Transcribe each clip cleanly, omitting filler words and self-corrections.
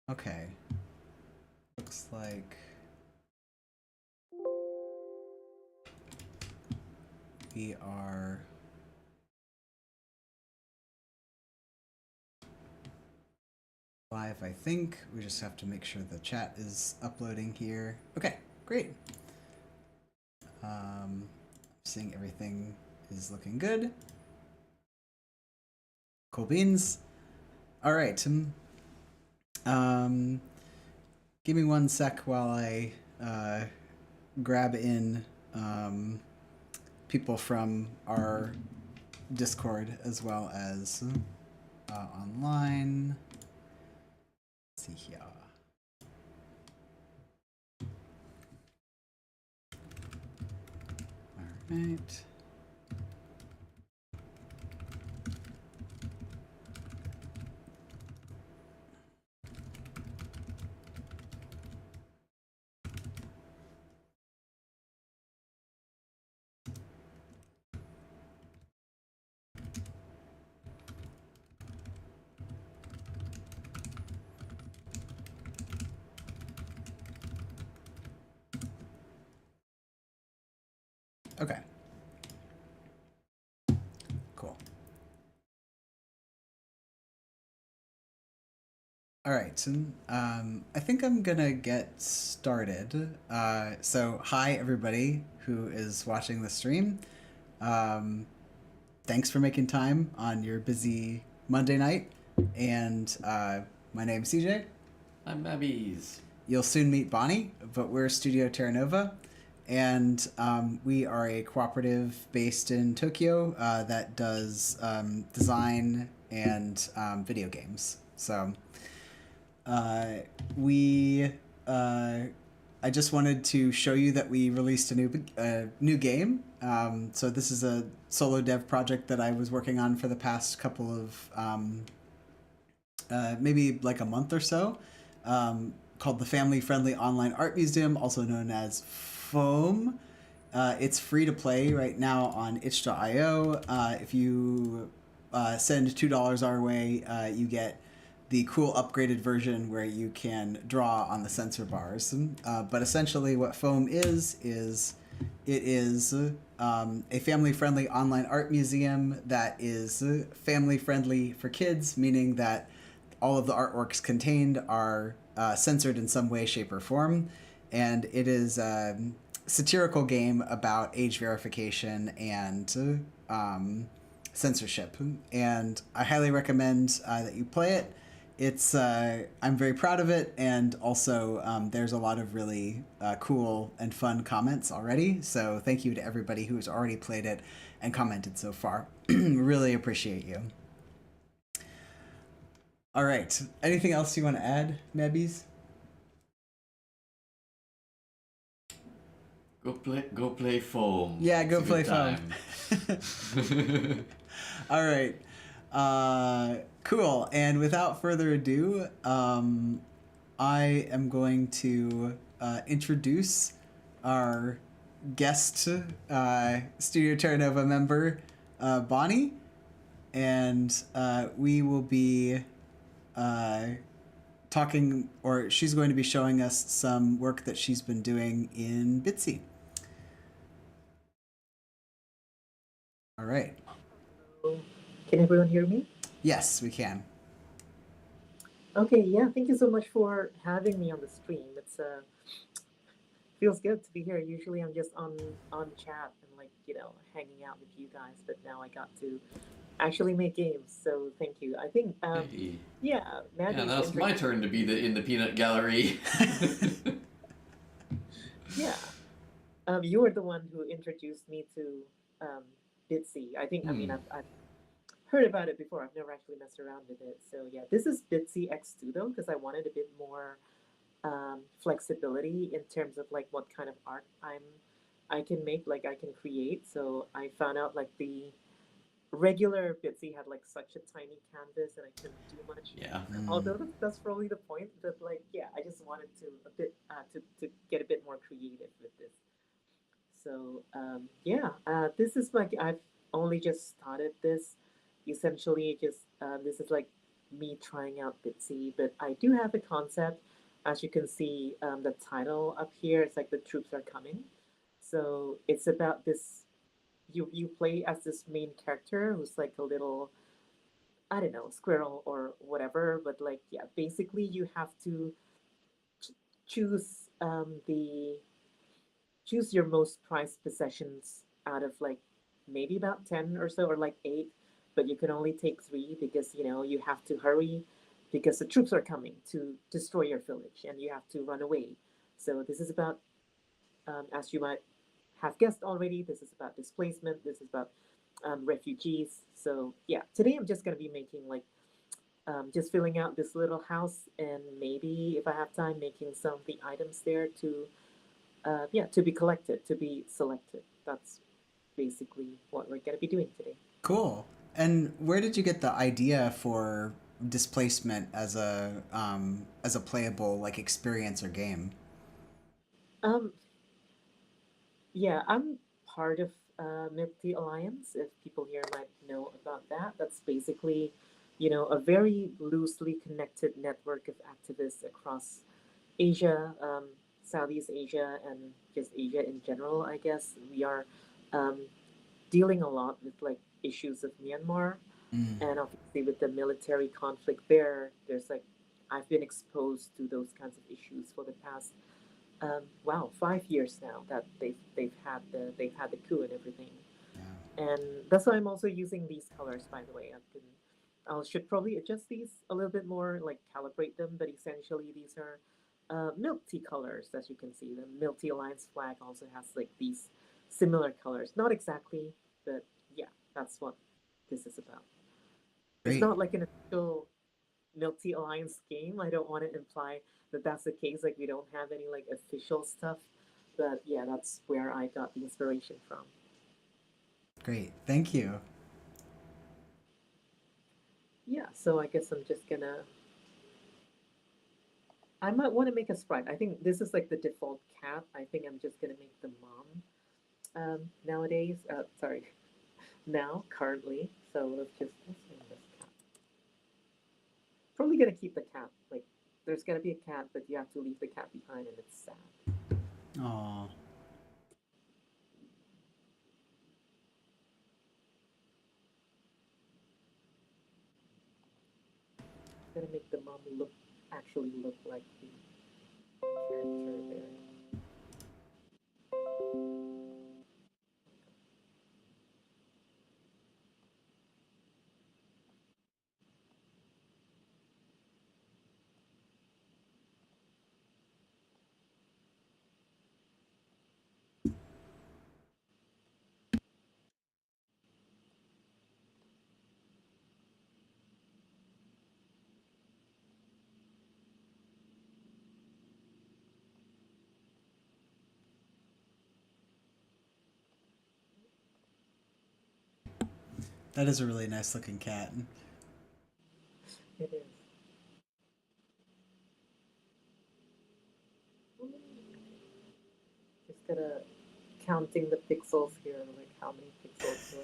Okay. Looks like we are live, I think. We just have to make sure the chat is uploading here. Okay, great. Seeing everything is looking good. Cool beans. All right. Give me one sec while I grab in people from our Discord as well as online. Let's see here. All right. Okay. Cool. All right. I think I'm gonna get started. So hi everybody who is watching the stream. Um, Thanks for making time on your busy Monday night. And my name's CJ. I'm Mabby's. You'll soon meet Bonnie, but we're Studio Terra Nova, and we are a cooperative based in Tokyo that does design and video games. So we I just wanted to show you that we released a new game. So this is a solo dev project that I was working on for the past couple of maybe like a month or so, called the Family Friendly Online Art Museum, also known as Foam. It's free to play right now on itch.io. If you send $2 our way, you get the cool upgraded version where you can draw on the sensor bars. But essentially, what Foam is it is a family-friendly online art museum that is family-friendly for kids, meaning that all of the artworks contained are censored in some way, shape, or form. And it is a satirical game about age verification and censorship. And I highly recommend that you play it. It's I'm very proud of it, and also there's a lot of really cool and fun comments already. So thank you to everybody who has already played it and commented so far. Really appreciate you. All right. Anything else you want to add, Mebbies? Go play Foam. Yeah, go It's a play good Foam. All right. Cool. And without further ado, I am going to introduce our guest Studio Terra Nova member, Bonnie, and we will be talking, or she's going to be showing us some work that she's been doing in Bitsy. All right. Can everyone hear me? Yes, we can. Okay, yeah, thank you so much for having me on the stream. It's feels good to be here. Usually I'm just on chat and like, hanging out with you guys, but now I got to actually make games. So thank you. I think Hey. yeah, Yeah, Maddie's now it's my turn to be in the peanut gallery. Yeah. You were the one who introduced me to Bitsy. I think, I mean, I've heard about it before. I've never actually messed around with it. So yeah, this is Bitsy X Studio because I wanted a bit more flexibility in terms of like what kind of art I can make, like I can create. So I found out like the regular Bitsy had like such a tiny canvas and I couldn't do much. Yeah. Although that's probably the point. That like yeah, I just wanted to a bit to get a bit more creative with this. So yeah, this is like I've only just started this. Essentially, just this is like me trying out Bitsy, but I do have a concept. As you can see, the title up here, it's like the troops are coming. So it's about this. You play as this main character who's like a little, I don't know, squirrel or whatever. But like, yeah, basically you have to ch- choose the choose your most prized possessions out of like maybe about 10 or so, or like 8, but you can only take 3 because you have to hurry because the troops are coming to destroy your village and you have to run away. So this is about, as you might have guessed already, this is about displacement, this is about refugees. So yeah, today I'm just going to be making like just filling out this little house, and maybe if I have time making some of the items there to yeah, to be collected, to be selected. That's basically what we're going to be doing today. Cool. And where did you get the idea for displacement as a playable like experience or game? Um, yeah, I'm part of Milk Alliance. If people here might know about that, that's basically, a very loosely connected network of activists across Asia, Southeast Asia, and just Asia in general. I guess we are um, dealing a lot with like issues of Myanmar, Mm. and obviously with the military conflict there, there's like I've been exposed to those kinds of issues for the past wow 5 years now that they've had the coup and everything, Yeah. and that's why I'm also using these colors. By the way, I should probably adjust these a little bit more, like calibrate them, but essentially these are milk tea colors. As you can see, the Milk Tea Alliance flag also has like these similar colors, not exactly, but yeah, that's what this is about. It's Great. not like an official Milk Tea Alliance game. I don't want to imply that that's the case. Like we don't have any like official stuff, but yeah, that's where I got the inspiration from. Great. Thank you. Yeah, so I guess I'm just gonna. I might want to make a sprite. I think this is like the default cat. I think I'm just gonna make the mom nowadays. Sorry, now currently. So let's name this cat. Probably gonna keep the cat. Like there's gonna be a cat, but you have to leave the cat behind, and it's sad. Aw. Gonna make the mom actually look like the character there. That is a really nice looking cat. It is. Just gonna counting the pixels here, like how many pixels were.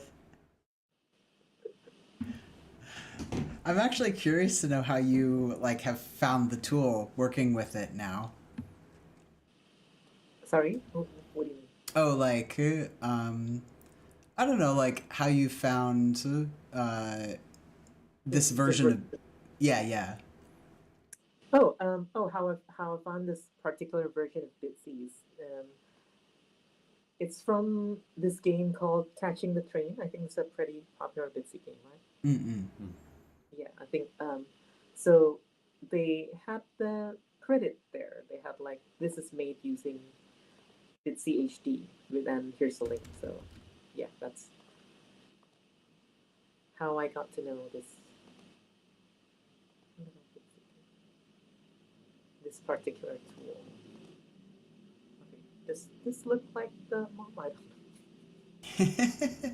I'm actually curious to know how you like have found the tool working with it now. Sorry, what do you mean? Oh, like I don't know, like how you found this The version of yeah, yeah. how I found this particular version of Bitsy's. It's from this game called Catching the Train. I think it's a pretty popular Bitsy game, right? Mm-mm. Yeah, I think so they had the credit there. They had like this is made using Bitsy HD with, and here's a link. So yeah, that's how I got to know this particular tool. Okay. Does this look like the mom? I don't know.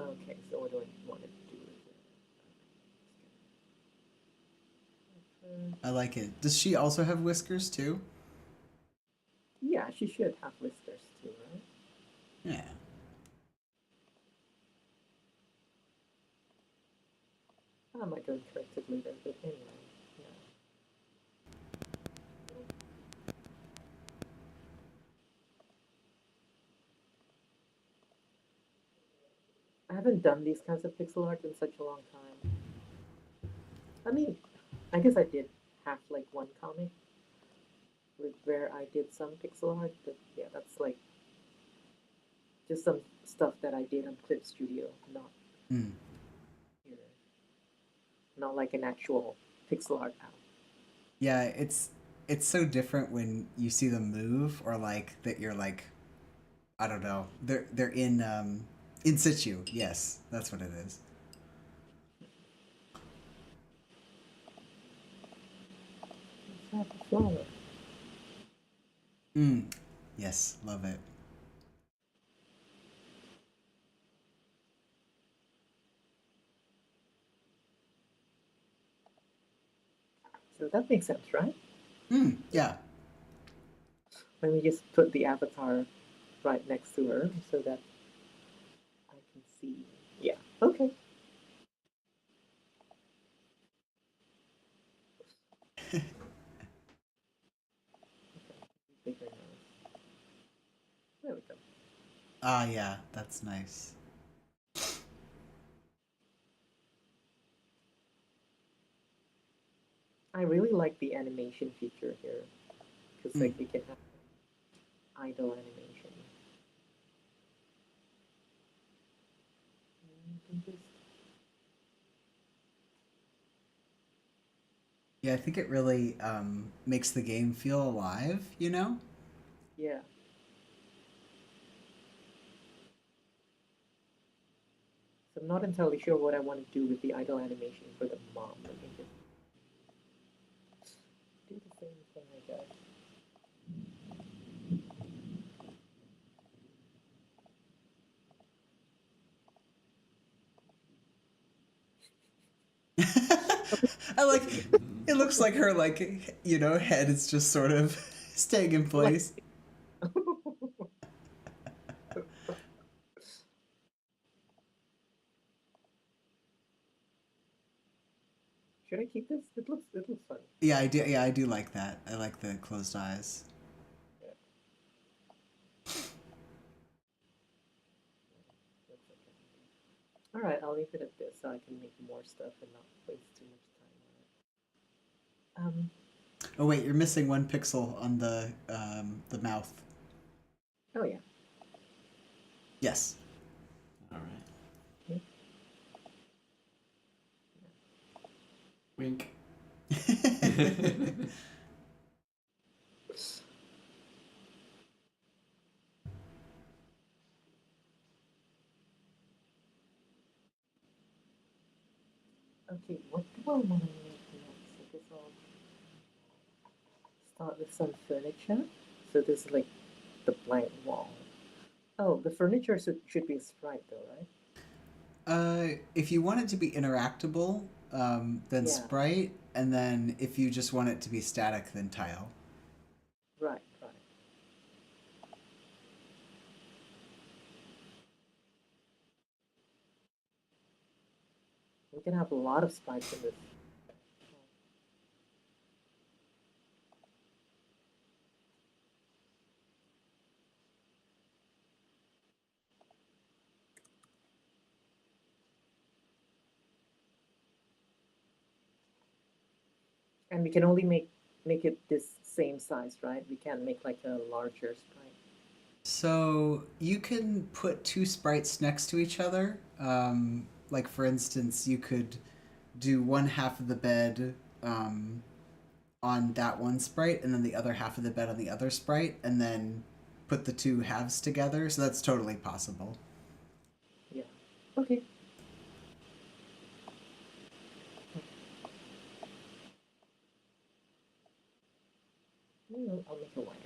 Okay, so what do I want to do with it? I like it. Does she also have whiskers too? Yeah, she should have whiskers too, right? Yeah. might go and correct it later, but anyway, yeah. I haven't done these kinds of pixel art in such a long time. I mean, I guess I did have like one comic with where I did some pixel art, but yeah, that's like just some stuff that I did on Clip Studio, not Mm. here, not like an actual pixel art app. Yeah, it's so different when you see them move or like that you're like I don't know. They're in situ. Yes, that's what it is. Let's have a flower. Mm. Yes, love it. So that makes sense, right? Mm. Yeah. Let me just put the avatar right next to her so that I can see. Yeah, okay. Bigger nose. There we go. Ah, yeah, that's nice. I really like the animation feature here because Mm. like we can have idle animation. You can just Yeah, I think it really makes the game feel alive. You know. yeah. So I'm not entirely sure what I want to do with the idle animation for the mom. Let me just do the same thing, I guess. I like. It looks like her head is just sort of staying in Like, place. should I keep this? It looks fun. Yeah, I do. Yeah, I do like that. I like the closed eyes. Yeah, looks okay. All right, I'll leave it at this so I can make more stuff and not waste too much time on it. Oh wait, you're missing one pixel on the mouth. Oh yeah. Yes. All right. Okay. Wink. Okay, what do I want to make next? I guess I'll start with some furniture. So this is like the blank wall. Oh, the furniture should be a sprite though, right? If you want it to be interactable, then Yeah, sprite, and then if you just want it to be static, then tile. right, right. We can have a lot of sprites in this. And we can only make it this same size, right? We can't make like a larger sprite. So you can put two sprites next to each other. Like for instance, you could do one half of the bed on that one sprite, and then the other half of the bed on the other sprite, and then put the two halves together. So that's totally possible. Yeah. Okay. I'll make it wider.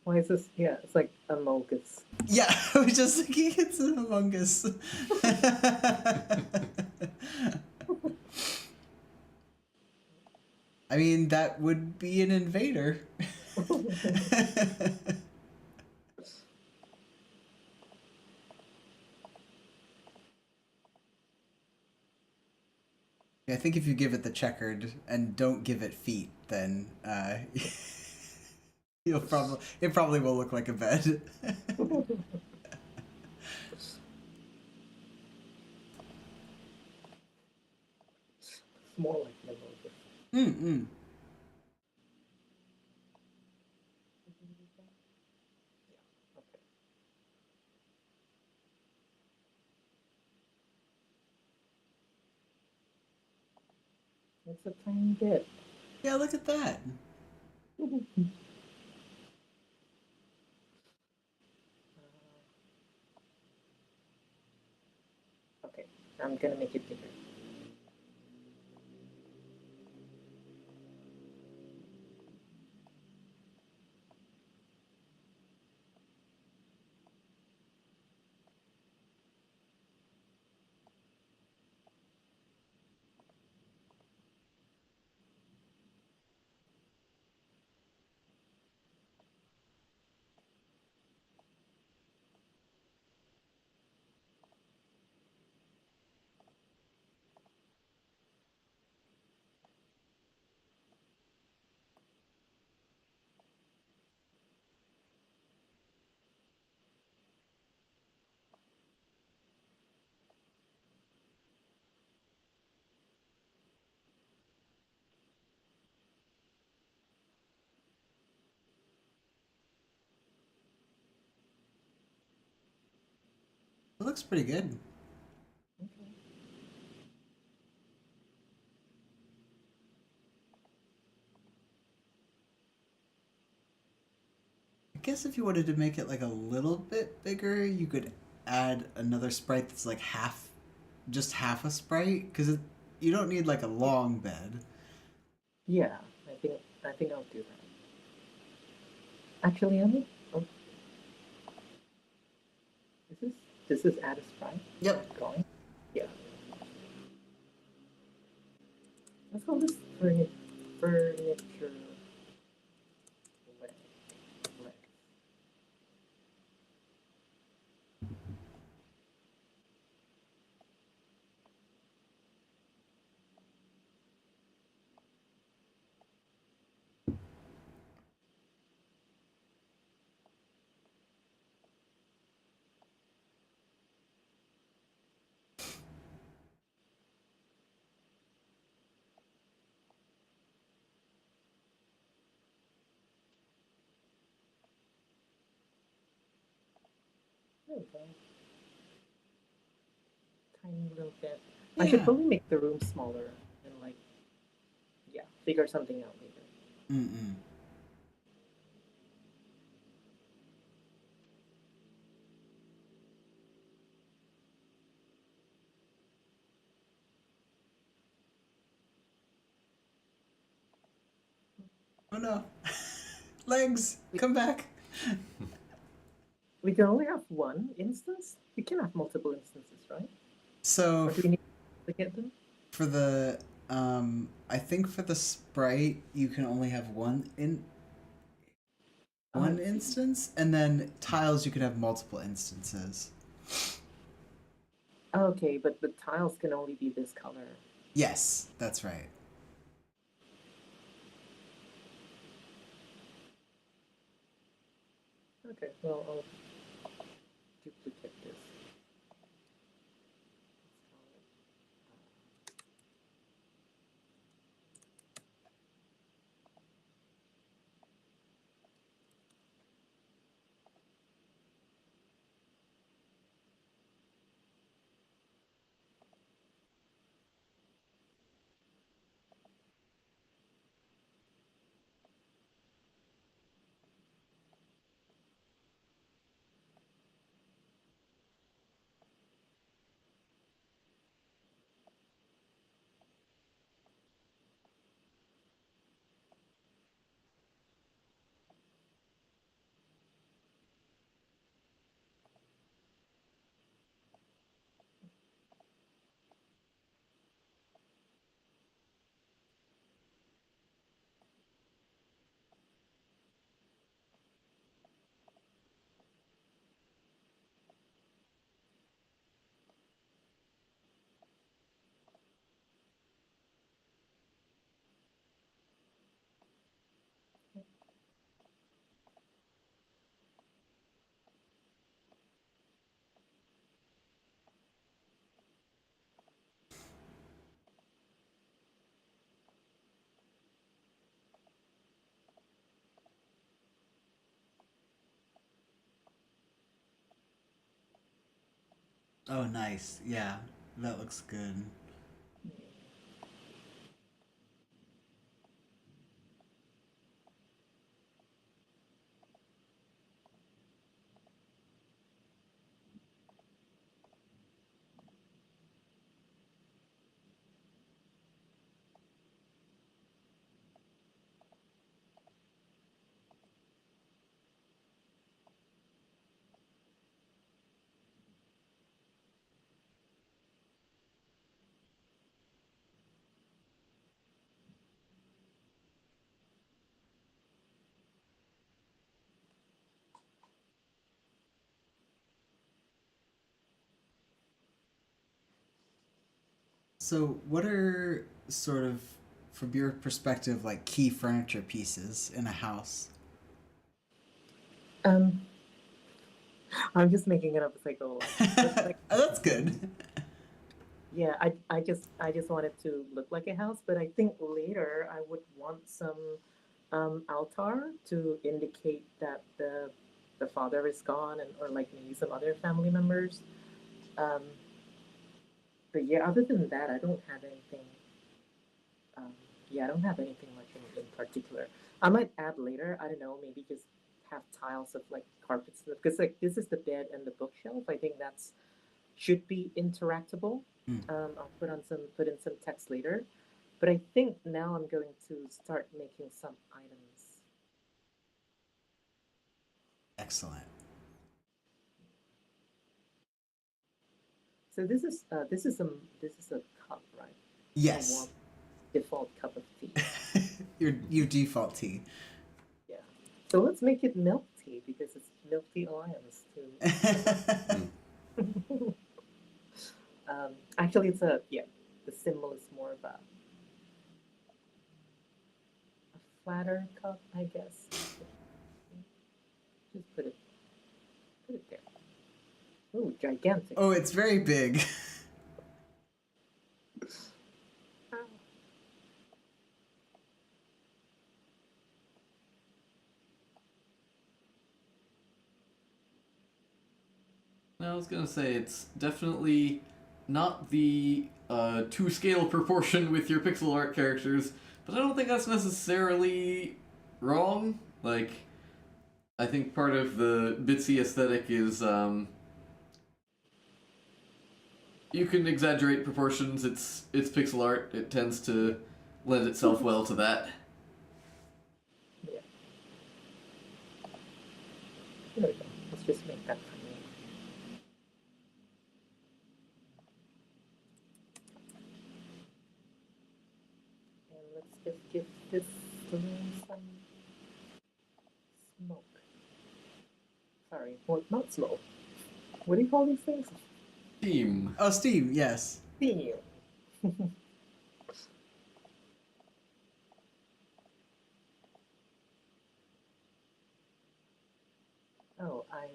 Why is this? Yeah, it's like Among Us. Yeah, I was just thinking it's an Among Us. I mean, that would be an invader. I think if you give it the checkered and don't give it feet, then it probably will look like a bed. More like Among Us. Mm-mm. Yeah. Okay. It's a tiny bit. Yeah, look at that. Okay, I'm gonna make it bigger. It looks pretty good. Okay. I guess if you wanted to make it like a little bit bigger, you could add another sprite that's like just half a sprite, because you don't need like a long bed. Yeah, I think I'll do that. Actually, Emmy, oh, this is add a sprite. Yep. Drawing. Yeah. Let's call this furniture leg. leg. There we go. Tiny little bit. I should Yeah. probably make the room smaller and like, yeah, figure something out later. Mm-mm. Oh no. Legs, come back. We can only have one instance. We can have multiple instances, right? So Or do we need to get them? for the I think for the sprite you can only have one I see. instance, and then tiles you can have multiple instances. Okay, but the tiles can only be this color. Yes, that's right. Okay, well, I'll duplicate this. Oh, nice. Yeah, that looks good. So, what are sort of, from your perspective, like key furniture pieces in a house? Um, I'm just making it up as I go along. But like, That's good. yeah, I just want it to look like a house, but I think later I would want some altar to indicate that the father is gone and or like maybe some other family members. Um, but yeah, other than that, I don't have anything. Um, yeah, I don't have anything like in particular. I might add later. I don't know. Maybe just have tiles of like carpets because like this is the bed and the bookshelf. I think that's should be interactable. Mm, I'll put in some text later, but I think now I'm going to start making some items. excellent. So this is a cup, right? A warm Yes. default cup of tea. Your default tea. Yeah. So let's make it milk tea because it's Milk Tea Alliance Hmm. too. Actually, it's a yeah. The symbol is more of a flatter cup, I guess. Just put it there. Ooh, gigantic. Oh, it's very big. I was gonna say it's definitely not the to scale proportion with your pixel art characters, but I don't think that's necessarily wrong. Like, I think part of the Bitsy aesthetic is you can exaggerate proportions. It's pixel art. It tends to lend itself well to that. Yeah, there we go. Let's just make that for me. And let's just give this balloon some smoke. Sorry, well, not smoke. What do you call these things? Theme. Oh, Steam, yes. Steam. Oh, I.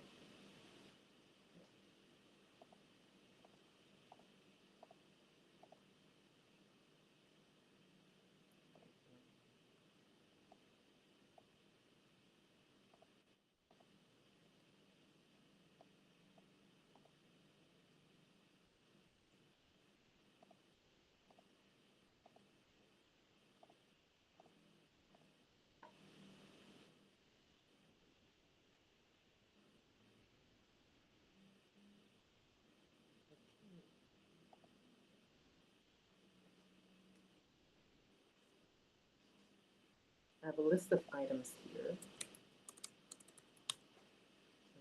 I have a list of items here. I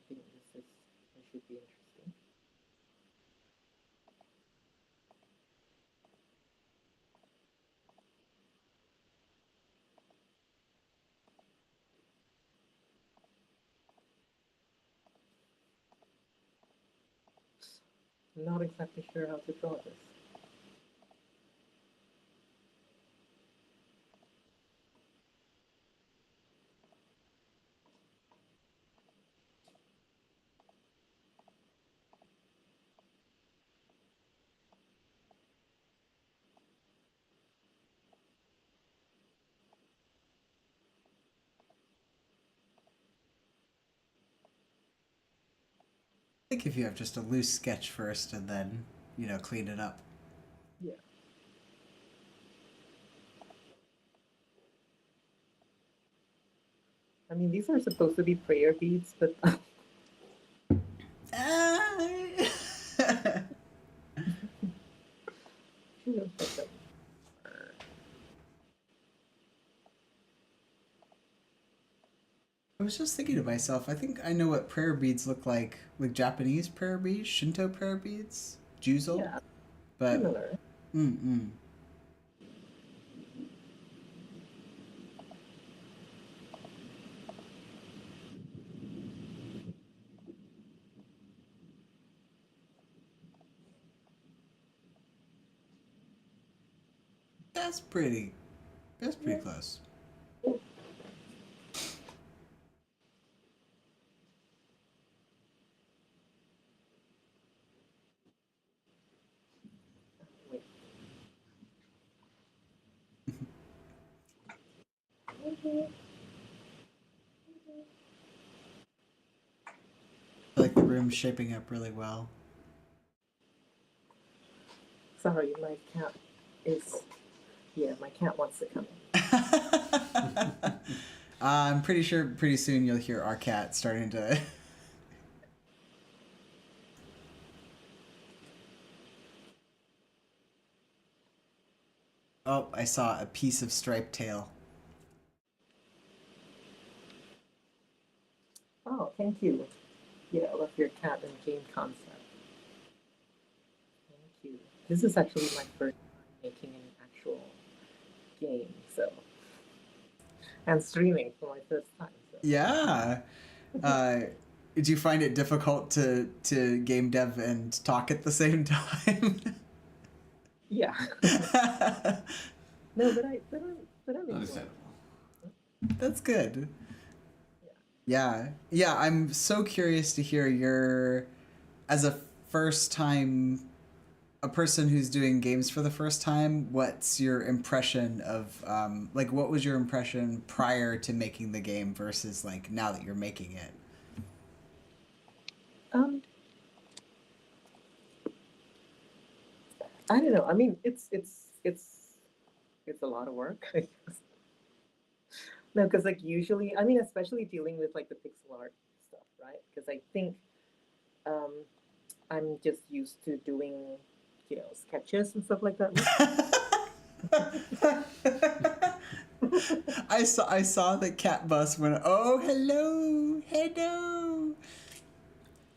think this should be interesting. I'm not exactly sure how to draw this. think if you have just a loose sketch first and then, clean it up. Yeah. I mean, these are supposed to be prayer beads, but should have put them. I was just thinking to myself, I think I know what prayer beads look like Japanese prayer beads, Shinto prayer beads, Juzel. Yeah, But, similar. mm-mm. That's pretty close. Wait. Okay. I feel like the room's shaping up really well. Sorry, my cat is. Yeah, my cat wants to come in. I'm pretty sure pretty soon you'll hear our cat starting to. Oh, I saw a piece of striped tail. Oh, thank you. Yeah, I love your cat and game concept. Thank you. This is actually my first time making an actual game, so and streaming for my first time. So. Yeah. Did you find it difficult to game dev and talk at the same time? Yeah. No, but I'm enjoying it. Understandable. That's good. Yeah. Yeah, I'm so curious to hear your, as a person who's doing games for the first time, what's your impression of, what was your impression prior to making the game versus, now that you're making it? I don't know. I mean, it's a lot of work, I guess. No, because usually, I mean, especially dealing with the pixel art stuff, right? Because I think um, I'm just used to doing, sketches and stuff like that. I saw the cat bus went. Oh, hello.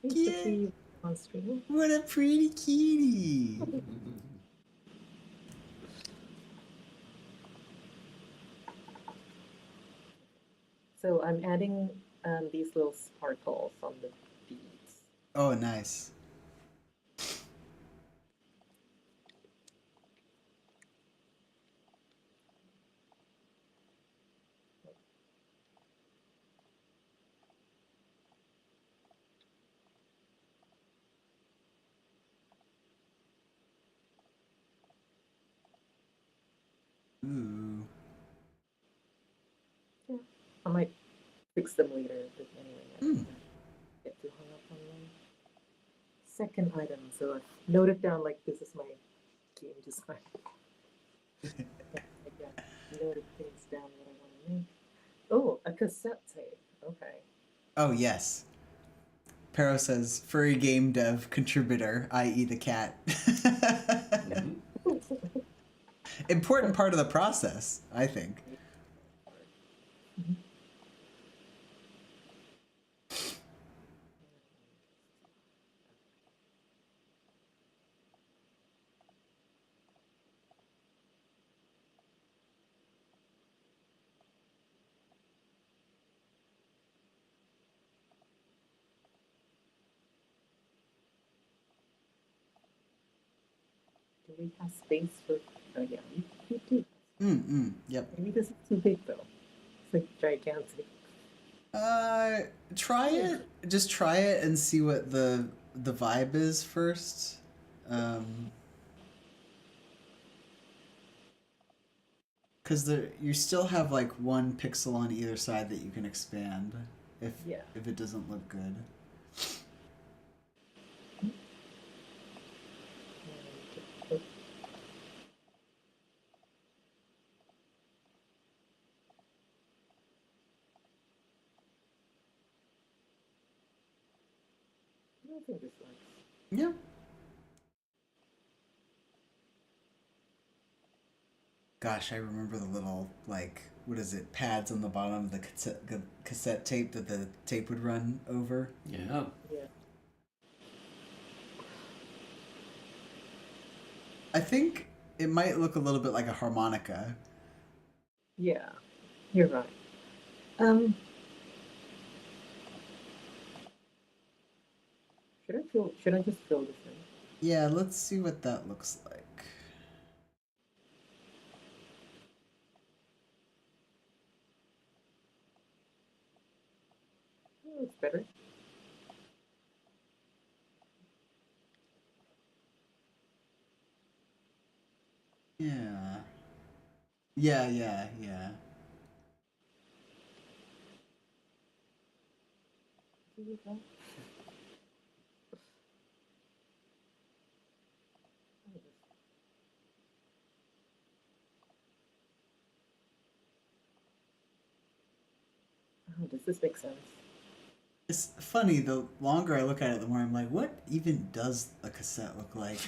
It's Yeah. to see on stream. What a pretty kitty. So I'm adding these little sparkles on the beads. Oh, nice. Ooh. Yeah, I might fix them later, but anyway, I don't get too hung up on them. Second item, so I've noted down this is my game design. I noted things down that I want to make. Oh, a cassette tape. Okay. Oh, yes. Pero says furry game dev contributor, i.e. the cat. Important part of the process, I think. Do we have space for? Oh yeah, we do. Yep. Maybe this is too big though. It's gigantic. Try it. Just try it and see what the vibe is first. Because you still have one pixel on either side that you can expand if Yeah. if it doesn't look good. I think this works. Yeah. Gosh, I remember the little, like, what is it, pads on the bottom of the cassette tape that the tape would run over. Yeah. Yeah. I think it might look a little bit like a harmonica. Yeah. You're right. Um. Should I just fill this in? Yeah, let's see what that looks like. Oh, it's better. Yeah. Yeah. Here we go. Oh, does this make sense? It's funny, the longer I look at it, the more I'm like, what even does a cassette look like?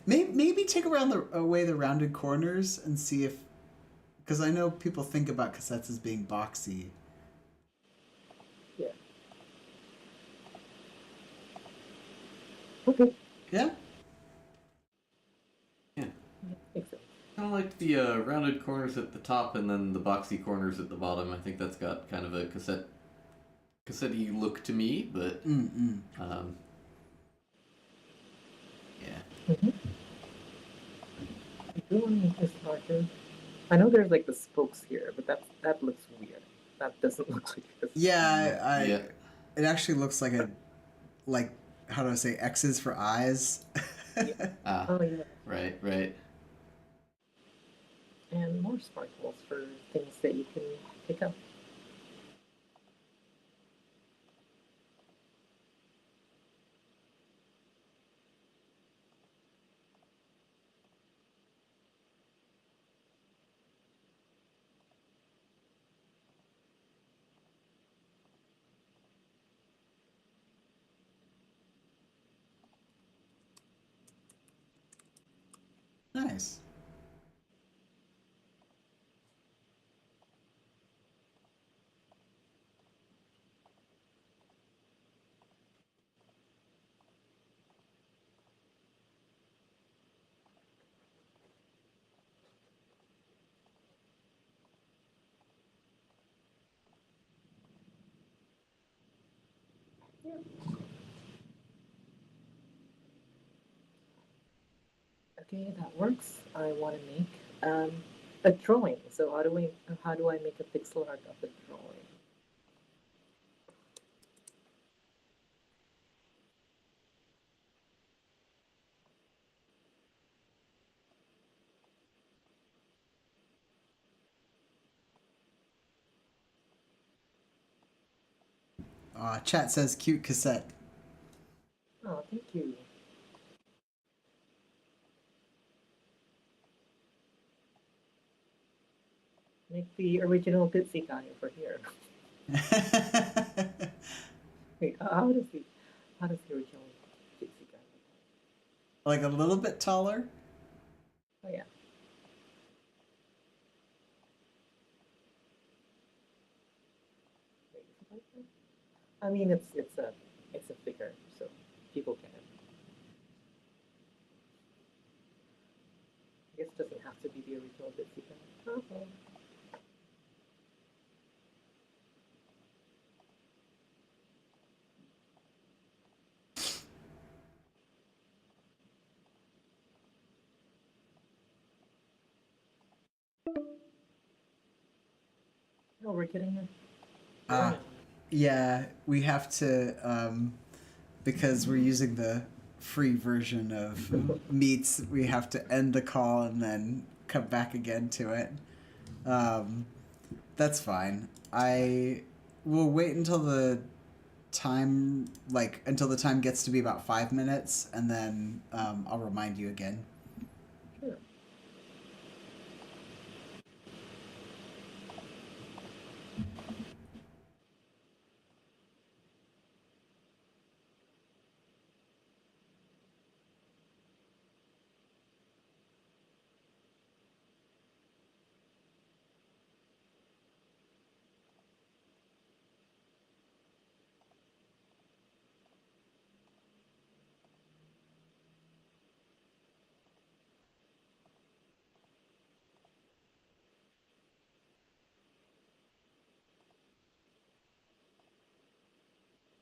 Maybe take away the rounded corners and see if, because I know people think about cassettes as being boxy. Yeah. Okay. Yeah. Yeah. Makes sense. Kind of like the rounded corners at the top and then the boxy corners at the bottom. I think that's got kind of a cassette-y look to me, but yeah. Mm-hmm. I do want to make this larger. I know there's like the spokes here, but that looks weird. That doesn't look like a cassette. Yeah, Yeah. It actually looks like how do I say, X's for eyes. Ah, Oh yeah. right. And more sparkles for things that you can pick up. Nice. Yeah. Okay, that works. I want to make a drawing. So how do I make a pixel art of the drawing? Chat says cute cassette. Oh, thank you. Make the original Bitsy guy over here. Wait, how does the original Bitsy guy look Like a little bit taller. like? Oh yeah. Wait, is it like that? I mean, it's a figure, so people can. I guess it doesn't have to be the original Bitsy guy. Okay. Oh, we're getting a Ah, drawing. yeah, we have to because we're using the free version of Meets. We have to end the call and then come back again to it. That's fine. I will wait until the time gets to be about 5 minutes, and then I'll remind you again. Sure.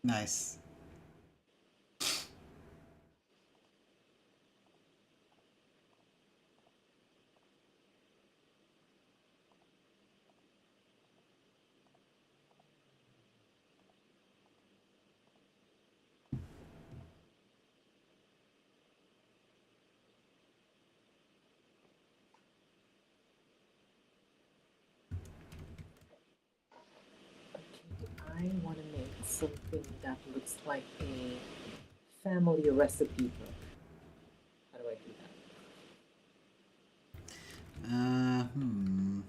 Nice. Okay, I want to make something that looks like a family recipe book. How do I do that? Hmm.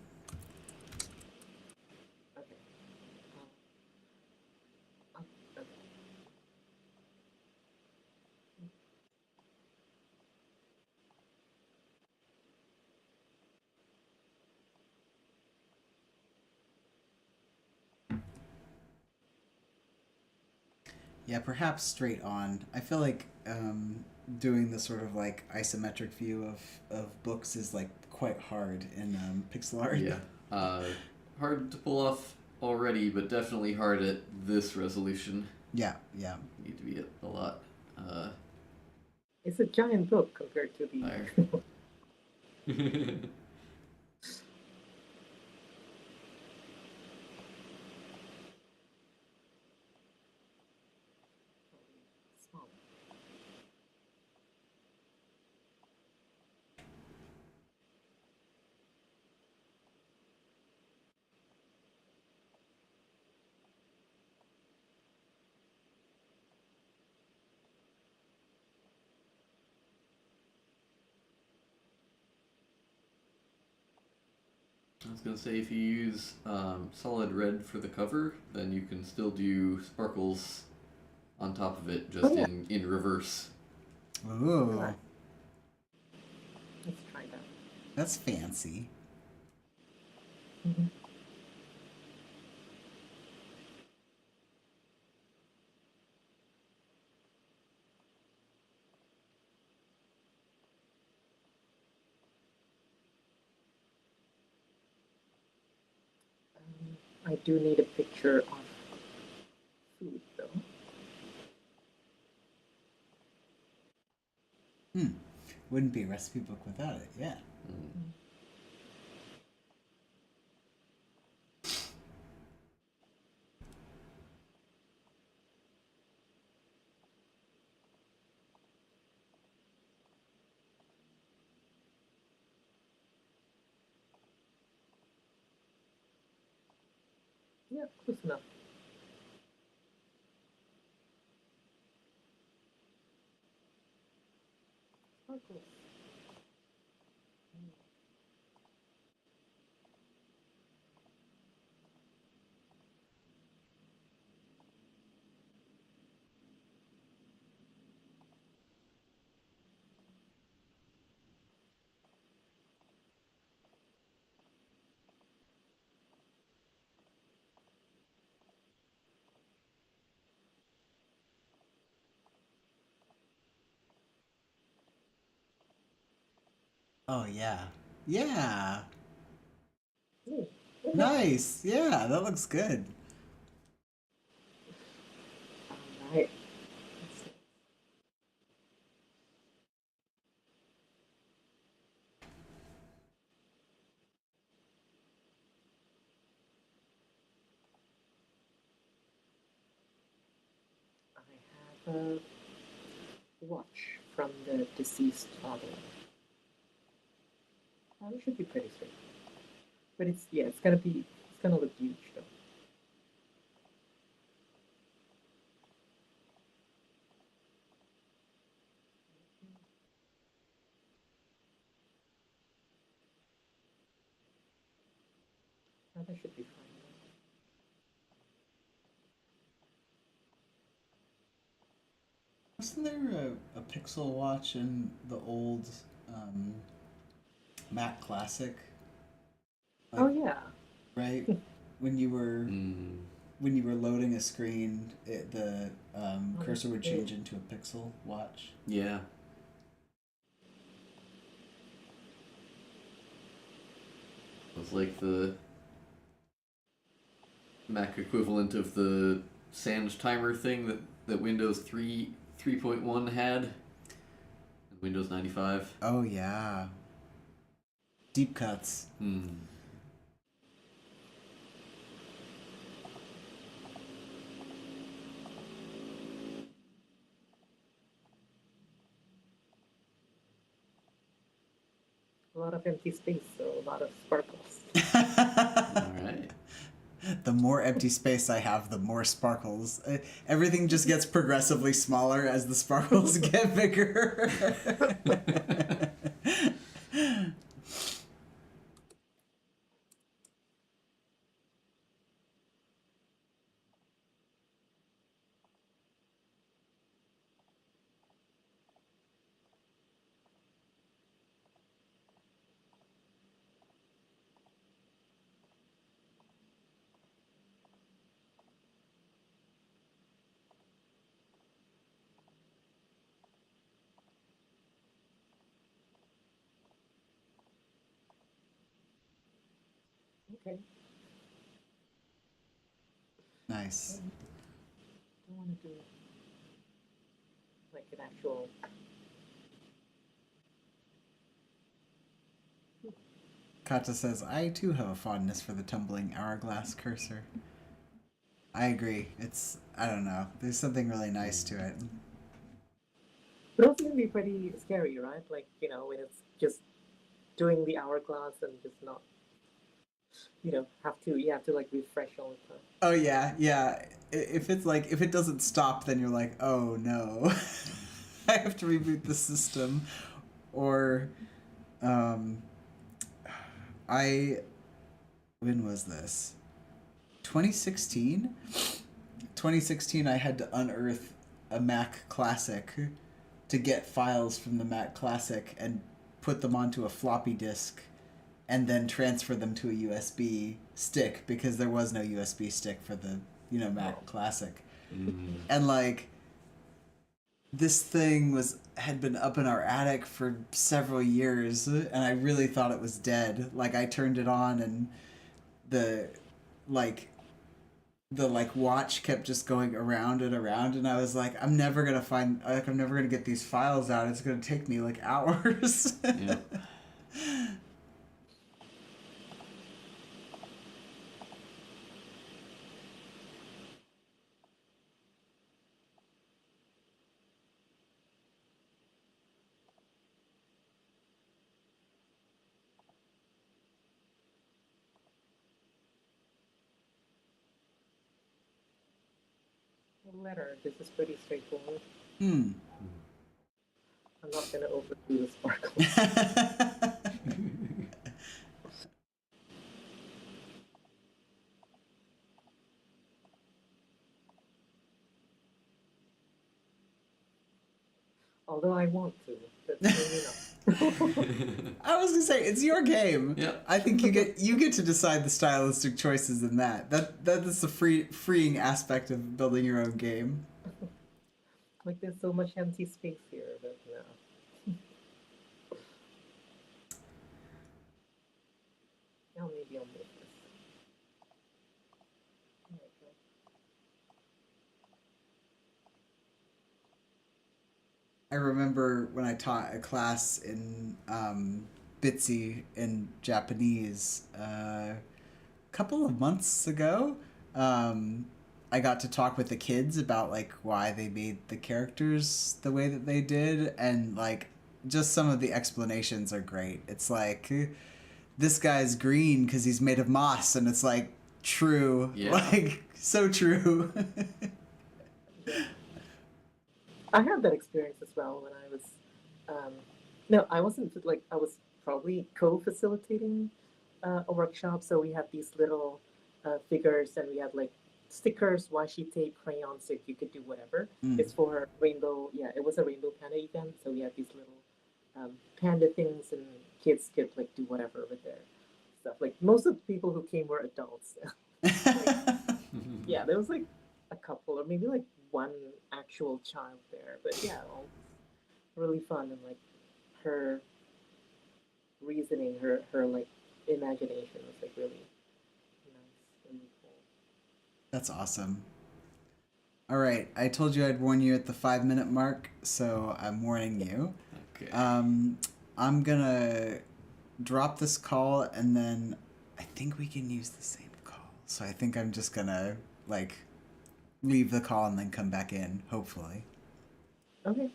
Okay. Okay. Yeah, perhaps straight on. I feel like doing the sort of like isometric view of books is like quite hard in pixel art. Yeah. Hard to pull off already, but definitely hard at this resolution. Yeah, yeah. Need to be at a lot It's a giant book compared to the. higher. Small. I was gonna say if you use solid red for the cover, then you can still do sparkles on top of it, just Oh, yeah. in reverse. Ooh, Alright. Let's try that. that's fancy. Mm-hmm. I do need a picture of food though. Hmm. Wouldn't be a recipe book without it. Yeah. Mm. Yeah, close enough. Sparkles. Oh yeah. Yeah. Ooh, okay. Nice. Yeah, that looks good. Alright. I have a watch from the deceased father. It should be pretty straight. But it's gonna look huge though. That should be fine. Wasn't there a Pixel watch in the old um, Mac Classic? Like, Oh yeah. right when you were Mm. when you were loading a screen, the Oh, cursor would yeah. change into a Pixel watch. Yeah. It was like the Mac equivalent of the sand timer thing that Windows 3.1 had, and Windows 95. Oh yeah. Deep cuts. A lot of empty space, so a lot of sparkles. All right. The more empty space I have, the more sparkles. Everything just gets progressively smaller as the sparkles get bigger. Okay. Nice. I want to do like an actual. Kata says, I too have a fondness for the tumbling hourglass cursor. I agree. I don't know. There's something really nice to it. But also can be pretty scary, right? Like, when it's just doing the hourglass and just not, you have to like refresh all the time. Oh, yeah, yeah. If it doesn't stop, then you're like, oh no. I have to reboot the system. Or, when was this? 2016? 2016, I had to unearth a Mac Classic to get files from the Mac Classic and put them onto a floppy disk and then transfer them to a USB stick because there was no USB stick for the, Mac Classic. And like, this thing had been up in our attic for several years, and I really thought it was dead. Like, I turned it on and the watch kept just going around and around, and I was like, I'm never gonna get these files out. It's gonna take me like hours. Yep. Letter. This is pretty straightforward. Hmm. I'm not gonna overdo the sparkles. Although I want to, but maybe not. I was gonna say, it's your game. Yep. I think you get to decide the stylistic choices in that. That is the freeing aspect of building your own game. Like there's so much empty space here, but no. Now maybe I'll move this. There we go. I remember when I taught a class in Bitsy in Japanese a couple of months ago. I got to talk with the kids about like why they made the characters the way that they did, and like just some of the explanations are great. It's like, this guy's green because he's made of moss, and it's like true, Yeah. like so true. I had that experience as well when I was. No, I wasn't like I was probably co-facilitating a workshop. So we had these little figures, and we had like stickers, washi tape, crayons, so you could do whatever. It's for rainbow. Yeah, it was a rainbow panda event, so we had these little panda things, and kids could like do whatever with their stuff. Like most of the people who came were adults. Yeah, there was like a couple, or maybe like one actual child there, but yeah, all really fun, and like her reasoning, her like imagination was like really nice, really cool. That's awesome. All right, I told you I'd warn you at the 5-minute mark, so I'm warning you. Okay. I'm gonna drop this call, and then I think we can use the same call. So I think I'm just gonna like leave the call and then come back in, hopefully. Okay.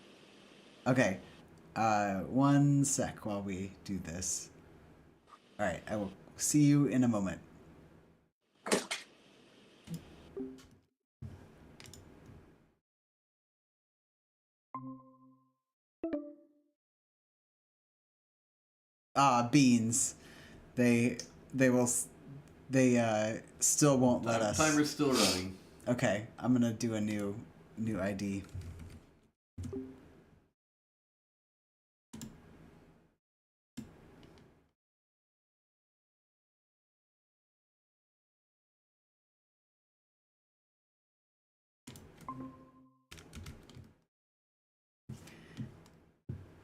Okay. 1 sec while we do this. All right, I will see you in a moment. Beans. They they will they still won't let us. Timer's still running. Okay, I'm gonna do a new ID.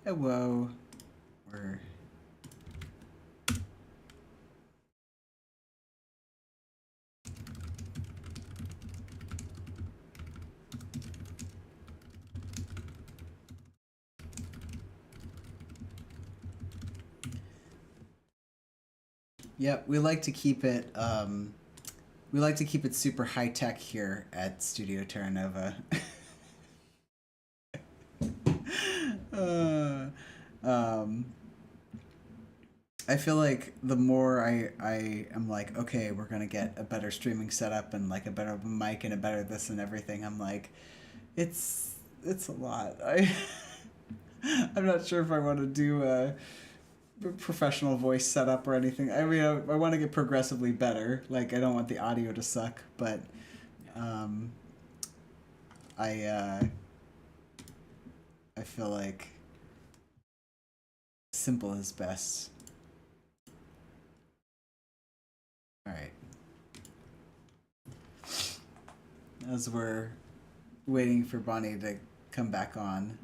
Hello. We're Yep, we like to keep it super high tech here at Studio Terra Nova. um, I feel like the more I am like, okay, we're gonna get a better streaming setup and like a better mic and a better this and everything. I'm like, it's a lot. I'm not sure if I want to do a professional voice setup or anything. I mean, I want to get progressively better. Like, I don't want the audio to suck, but I feel like simple is best. All right. As we're waiting for Bonnie to come back on.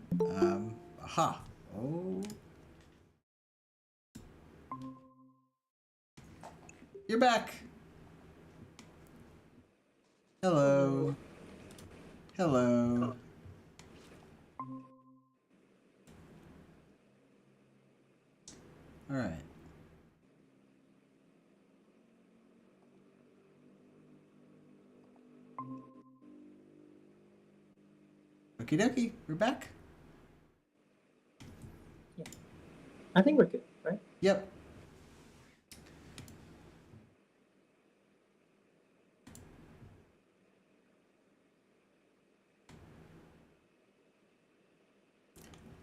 Aha. Oh. You're back. Hello. Hello. All right. Okie dokie. We're back. Yeah. I think we're good, right? Yep.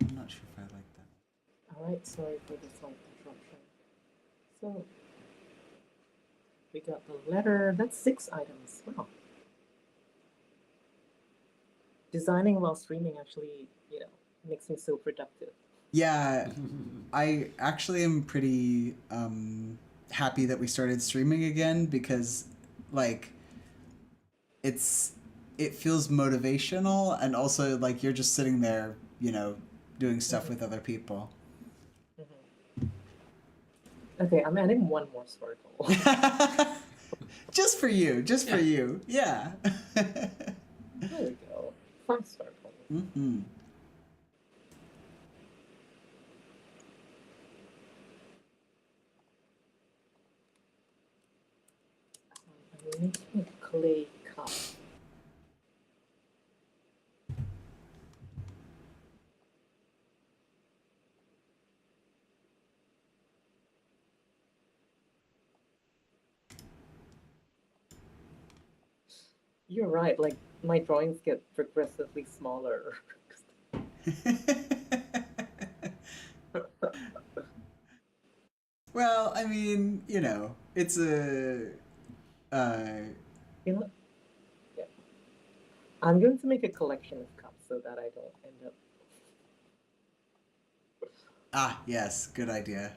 I'm not sure if I like that. All right. Sorry for the slight interruption. So we got the letter. That's 6 items. Wow. Designing while streaming actually, makes me so productive. Yeah, I actually am pretty happy that we started streaming again because, like, it feels motivational and also like you're just sitting there, doing stuff with other people. Okay, I'm adding one more circle. Just for you, for you. Yeah. There we go. 5 circles. Mm-hmm. I'm making a clay cup. You're right, like my drawings get progressively smaller. Well, I mean, it's a. You know, yeah. I'm going to make a collection of cups so that I don't end up. Yes, good idea.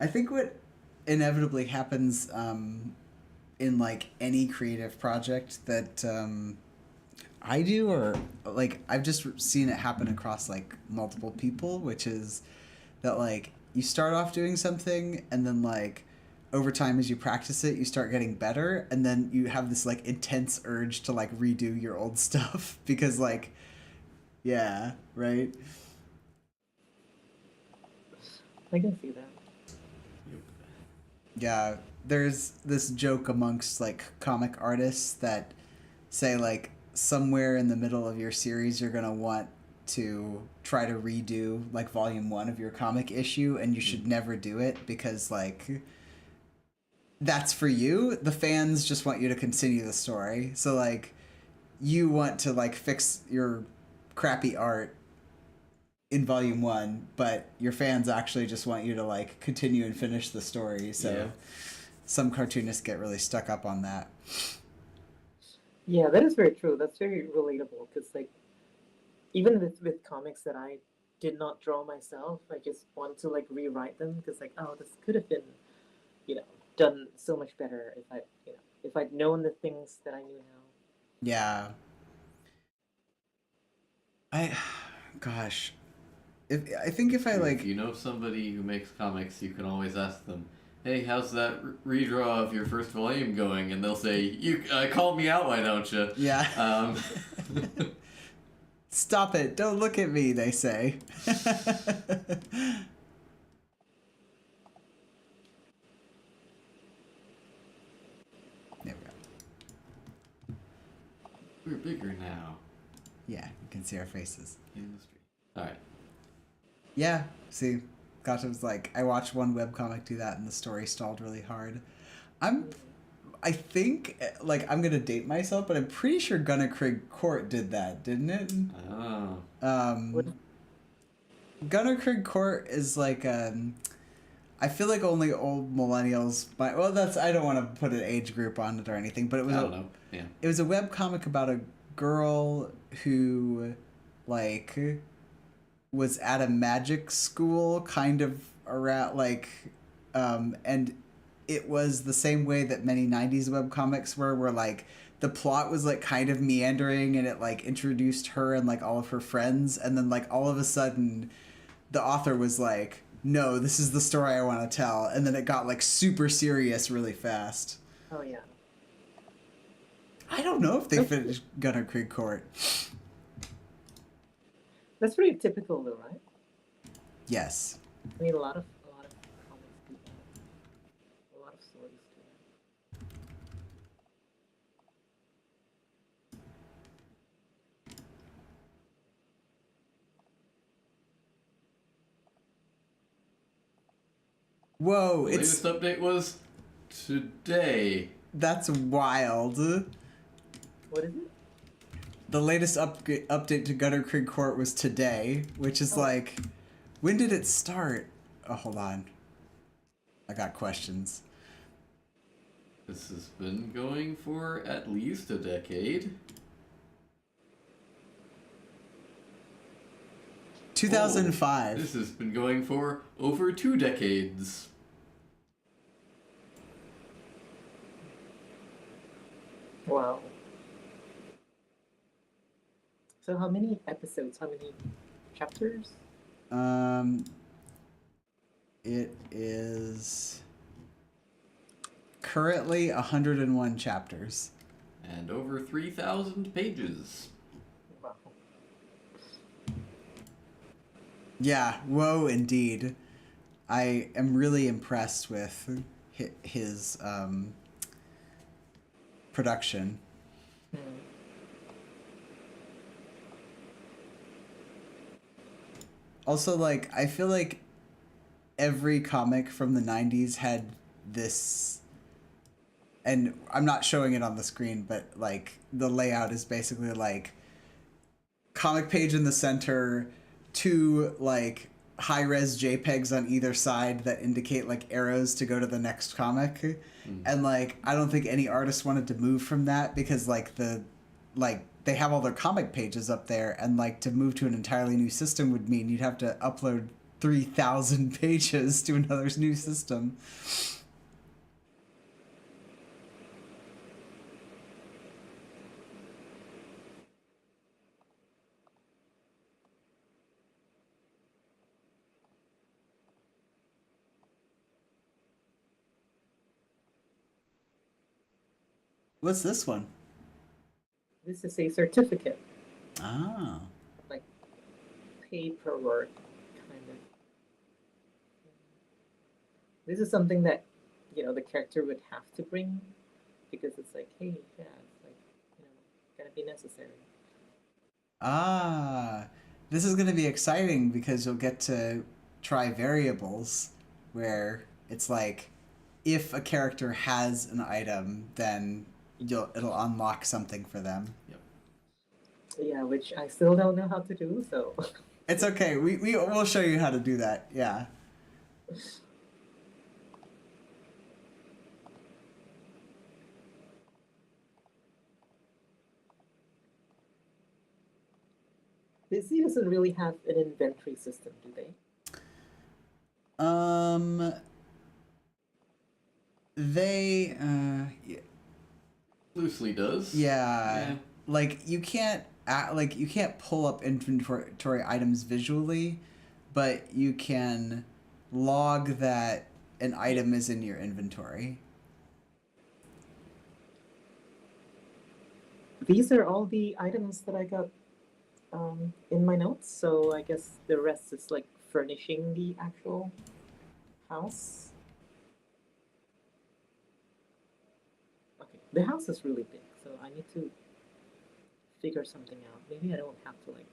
I think what inevitably happens in like any creative project that I do, or like I've just seen it happen across like multiple people, which is that like you start off doing something and then like over time as you practice it you start getting better, and then you have this like intense urge to like redo your old stuff because like yeah, right? I can see that. Yeah, there's this joke amongst like comic artists that say like somewhere in the middle of your series you're gonna want to try to redo like volume 1 of your comic issue, and you should never do it because like that's for you. The fans just want you to continue the story. So like you want to like fix your crappy art in volume 1, but your fans actually just want you to like continue and finish the story. So Yeah. some cartoonists get really stuck up on that. Yeah, that is very true. That's very relatable because, like, even with comics that I did not draw myself, I just want to like rewrite them because, like, oh, this could have been, you know, done so much better if I, you know, if I'd known the things that I knew now. Yeah. I gosh. I think if I If like you know somebody who makes comics, you can always ask them, "Hey, how's that redraw of your first volume going?" And they'll say, "You call me out, why don't you?" yeah. Stop it. Don't look at me, they say. There we go. We're bigger now. Yeah, you can see our faces. In the street. All right. Yeah, see, Gotcha was like, I watched one webcomic do that and the story stalled really hard. I think, like, I'm gonna date myself, but I'm pretty sure Gunnar Krigg Court did that, didn't it? Oh. What? Gunnar Krigg Court is like, I feel like only old millennials might, well, that's, I don't want to put an age group on it or anything, but it was I don't know. Yeah. it was a webcomic about a girl who, like, was at a magic school kind of around like and it was the same way that many 90s webcomics were, where like the plot was like kind of meandering and it like introduced her and like all of her friends, and then like all of a sudden the author was like, no, this is the story I want to tell, and then it got like super serious really fast. Oh yeah. I don't know if they finished Gunnar Krigg Court. That's pretty typical, though, right? Yes. I mean, a lot of comics do that. A lot of stories do that. Whoa, The it's latest update was today. that's wild. What is it? The latest update to Gunnar Krigg Court was today, which is like, when did it start? Oh, hold on. I got questions. This has been going for at least a decade. 2005. This has been going for over 2 decades. Wow. So how many episodes? How many chapters? It is currently 101 chapters. And over 3,000 pages. Wow. Yeah, whoa, indeed. I am really impressed with his production. Hmm. Also, like, I feel like every comic from the 90s had this, and I'm not showing it on the screen, but like the layout is basically like comic page in the center, two like high-res JPEGs on either side that indicate like arrows to go to the next comic. And like I don't think any artist wanted to move from that because like they have all their comic pages up there, and like to move to an entirely new system would mean you'd have to upload 3,000 pages to another new system. What's this one? This is a certificate, Ah. like paperwork kind of. This is something that the character would have to bring because it's like, hey, yeah, it's like gonna be necessary. Ah. This is going to be exciting because you'll get to try variables where it's like if a character has an item, then it'll unlock something for them. Yep. Yeah, which I still don't know how to do. So It's okay. We'll show you how to do that. Yeah. Bitsy doesn't really have an inventory system, do they? They Loosely does. yeah. Like you can't pull up inventory items visually, but you can log that an item is in your inventory. These are all the items that I got in my notes. So I guess the rest is like furnishing the actual house. Okay, the house is really big, so I need to figure something out. Maybe I don't have to like.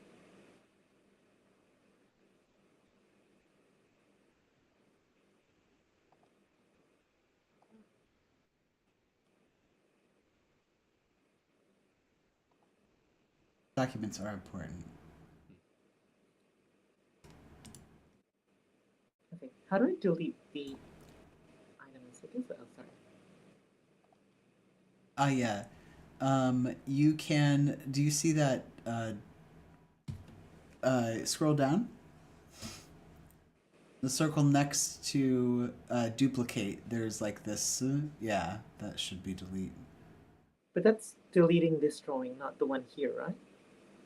Documents are important. Okay, how do I delete the items? I guess. Oh, sorry. Yeah. You can. Do you see that? Scroll down. The circle next to duplicate. There's like this. Yeah, that should be delete. But that's deleting this drawing, not the one here, right?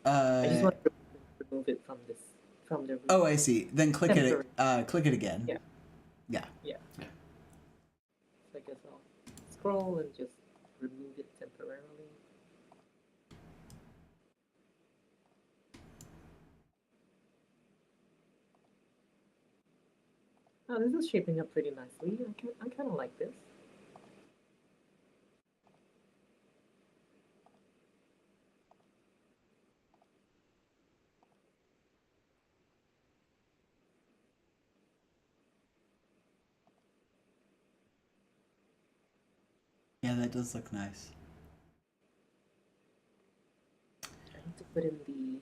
I just want to remove it from the. Oh, I see. Then click temporary. it. Click it again. Yeah. Yeah. Yeah. So I guess I'll scroll and just remove it temporarily. Oh, this is shaping up pretty nicely. I kind of like this. Yeah, that does look nice. I need to put in the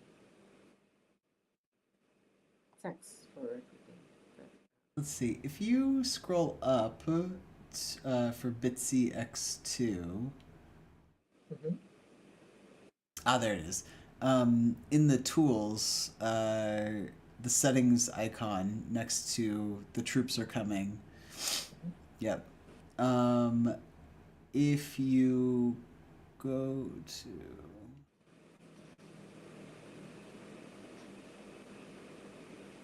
text for everything. Let's see. If you scroll up for Bitsy X2. Mm-hmm. Ah, there it is. In the tools, the settings icon next to the troops are coming. Yep. If you go to.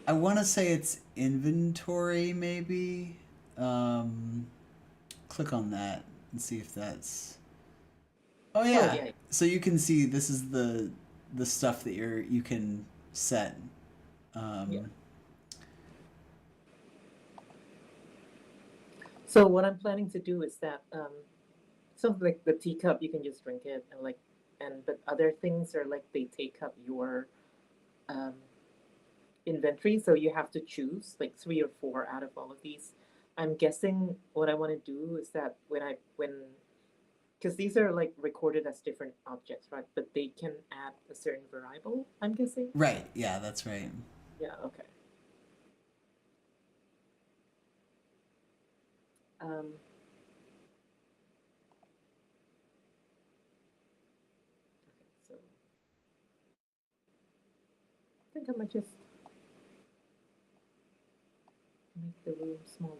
I want to say it's inventory, maybe. Click on that and see if that's. Oh yeah. yeah. So you can see this is the stuff that you can set. Yeah. So what I'm planning to do is that something like the teacup, you can just drink it, but other things are like they take up your inventory, so you have to choose like 3 or 4 out of all of these. I'm guessing what I want to do is that when because these are like recorded as different objects, right? But they can add a certain variable, I'm guessing. Right. Yeah, that's right. Yeah. Okay. Um, okay, so I think I might just make the room smaller.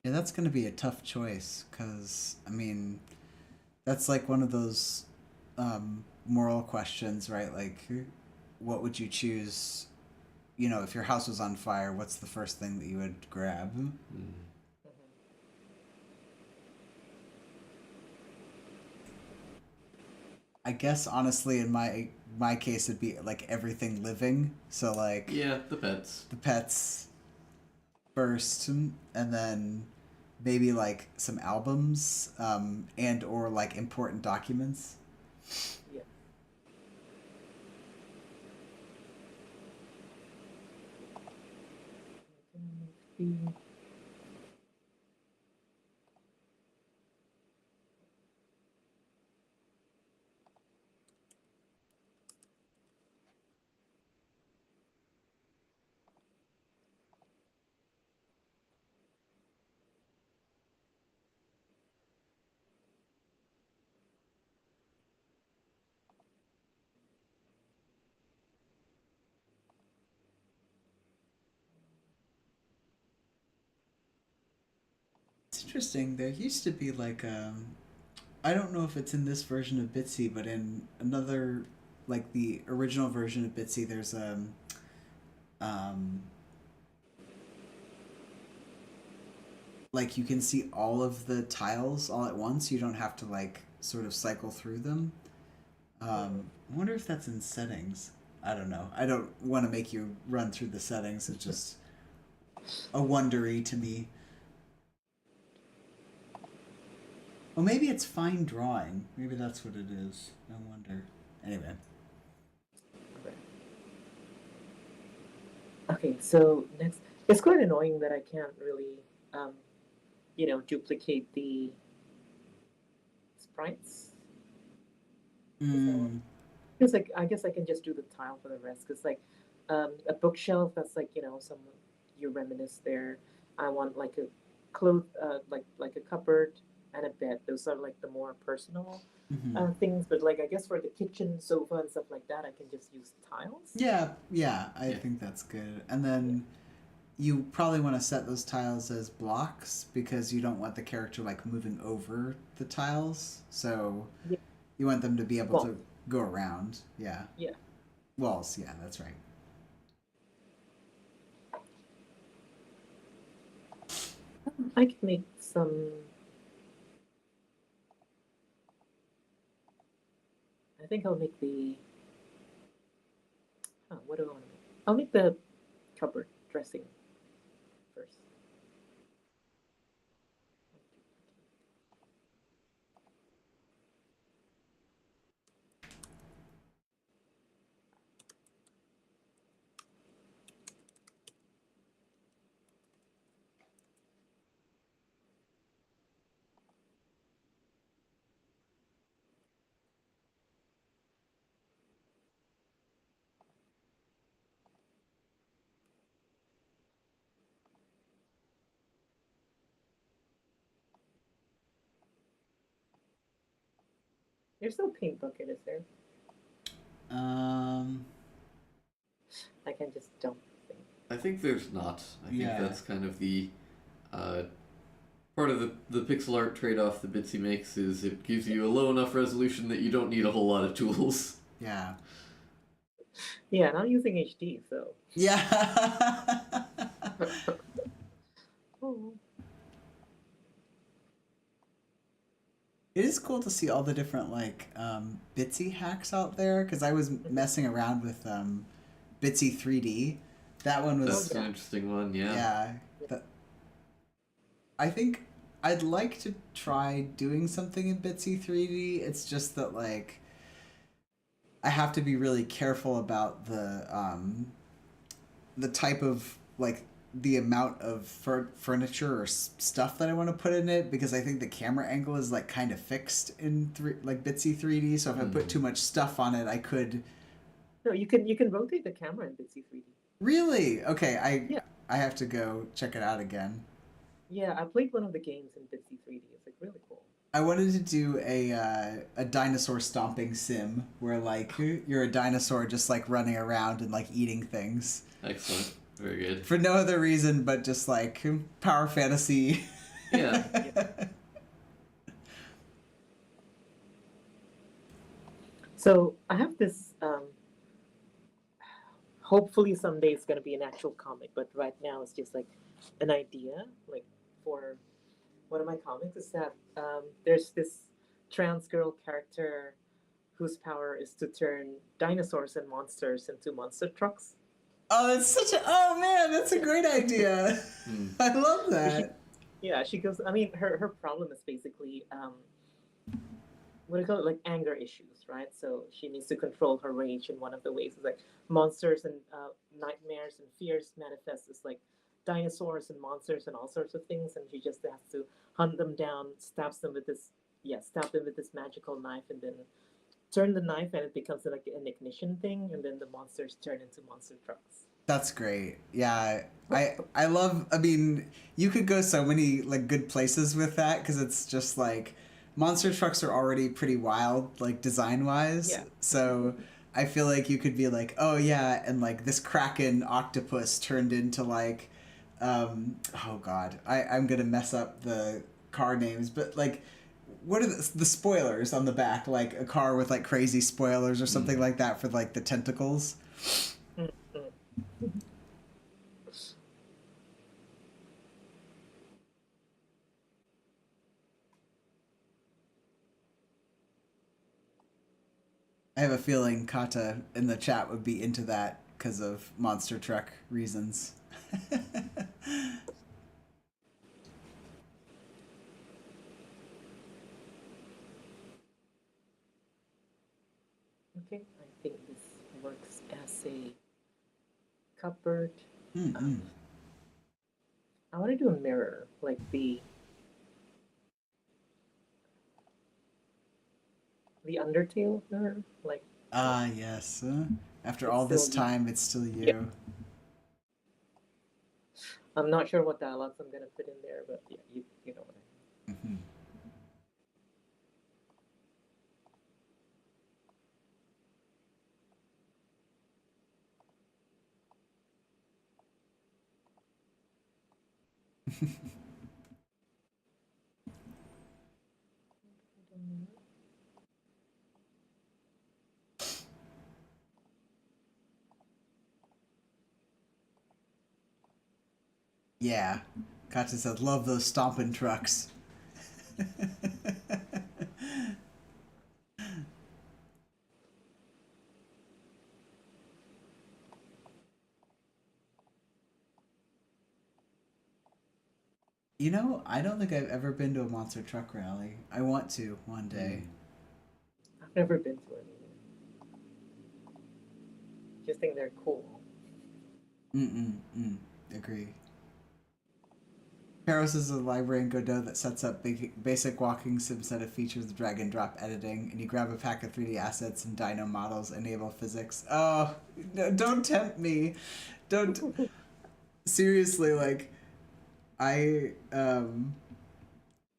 Yeah, that's going to be a tough choice because, I mean, that's like one of those moral questions, right? Like, what would you choose? You know, if your house was on fire, what's the first thing that you would grab? Mm. Mm-hmm. I guess honestly, in my case, it'd be like everything living. So like Yeah, the pets. the pets first, and then maybe like some albums, and or like important documents. Yeah. The- It's interesting. There used to be like I don't know if it's in this version of Bitsy, but in another, like the original version of Bitsy, there's um like you can see all of the tiles all at once. You don't have to like sort of cycle through them. I wonder if that's in settings. I don't know. I don't want to make you run through the settings. It's just a wondery to me. Well, maybe it's fine drawing. Maybe that's what it is. I wonder. Anyway. Okay. Okay, so next, it's quite annoying that I can't really, um, duplicate the sprites. Is that what? Mm, Because like I guess I can just do the tile for the rest. Because like a bookshelf that's like some you reminisce there. I want like a like a cupboard and a bed. Those are like the more personal hmm things. But like I guess for the kitchen sofa and stuff like that, I can just use tiles. Yeah, yeah, I Yeah. think that's good. And Yeah. then you probably want to set those tiles as blocks because you don't want the character like moving over the tiles. So Yeah. you want them to be able Well, to go around. Yeah. yeah. Walls, yeah, that's right. I can make some. I think I'll make the. What do I want to make? I'll make the cupboard dressing first. There's no paint bucket, is there? Um, I can just dump the thing. I think there's not. I think yeah. that's kind of the uh, part of the pixel art trade-off that Bitsy makes is it gives you a low enough resolution that you don't need a whole lot of tools. Yeah. Yeah, not using HD, so. Yeah. Oh. It is cool to see all the different like Bitsy hacks out there because I was messing around with Bitsy 3D. That one That's was an interesting one, yeah. yeah. That, I think I'd like to try doing something in Bitsy 3D. It's just that like I have to be really careful about the type of like the amount of furniture or stuff that I want to put in it because I think the camera angle is like kind of fixed in like Bitsy 3D. So if I put too much stuff on it, I could No, you can rotate the camera in Bitsy 3D. really okay. Yeah. I have to go check it out again. Yeah, I played one of the games in Bitsy 3D. It's like really cool. I wanted to do a dinosaur stomping sim where like you're a dinosaur just like running around and like eating things Excellent. Very good. for no other reason but just like power fantasy. Yeah. So I have this. Hopefully someday it's gonna be an actual comic, but right now it's just like an idea. Like for one of my comics is that there's this trans girl character whose power is to turn dinosaurs and monsters into monster trucks. Oh, that's such a. Oh man, that's a great idea. I love So that. she goes. I mean, her problem is basically what do you call it? Like anger issues, right? So she needs to control her rage, and one of the ways is like monsters and nightmares and fears manifest as like dinosaurs and monsters and all sorts of things, and she just has to hunt them down, stab them with this magical knife, and then turn the knife, and it becomes like an ignition thing, and then the monsters turn into monster trucks. That's great. Yeah, I love. I mean, you could go so many like good places with that because it's just like monster trucks are already pretty wild, like design wise. Yeah. So I feel like you could be like, oh yeah, and like this kraken octopus turned into like, oh god, I'm gonna mess up the car names, but like. What are the spoilers on the back? Like a car with like crazy spoilers or something like that for like the tentacles. Mm-hmm. I have a feeling Kata in the chat would be into that because of monster truck reasons. Okay, I think this works as a cupboard. Mm-mm. I want to do a mirror, like the Undertale mirror, like. Ah, yes. After It's all this still you. time, it's still you. Yeah. I'm not sure what dialogues I'm gonna put in there, but yeah, you know what I mean. Mm-hmm. Yeah. Kata says, love those stomping trucks. You know, I don't think I've ever been to a monster truck rally. I want to one day. I've never been to any. Just think they're cool. Agree. Paros is a library in Godot that sets up basic walking sim set of features with drag and drop editing, and you grab a pack of 3D assets and dino models, enable physics. Oh, no, don't tempt me. Don't. Seriously, like, I,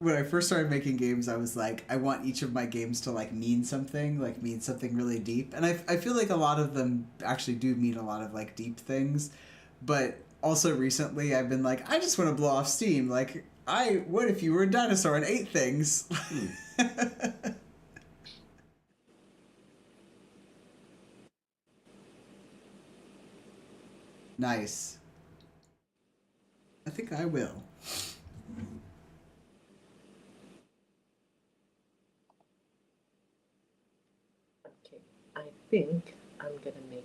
when I first started making games, I was like, I want each of my games to, like, mean something really deep. And I feel like a lot of them actually do mean a lot of, like, deep things. But also recently I've been like, I just want to blow off steam. Like, what if you were a dinosaur and ate things? Nice. I think I will. Okay, I think I'm gonna make.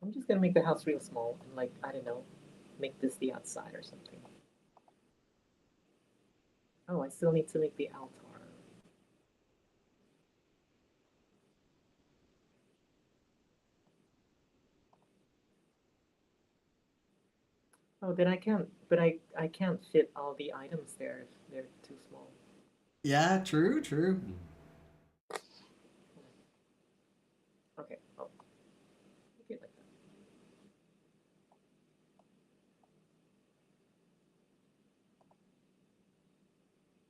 I'm just gonna make the house real small and like I don't know, make this the outside or something. Oh, I still need to make the altar. Oh, then I can't. But I can't fit all the items there if they're too small. Yeah, true. Okay. Oh, make it like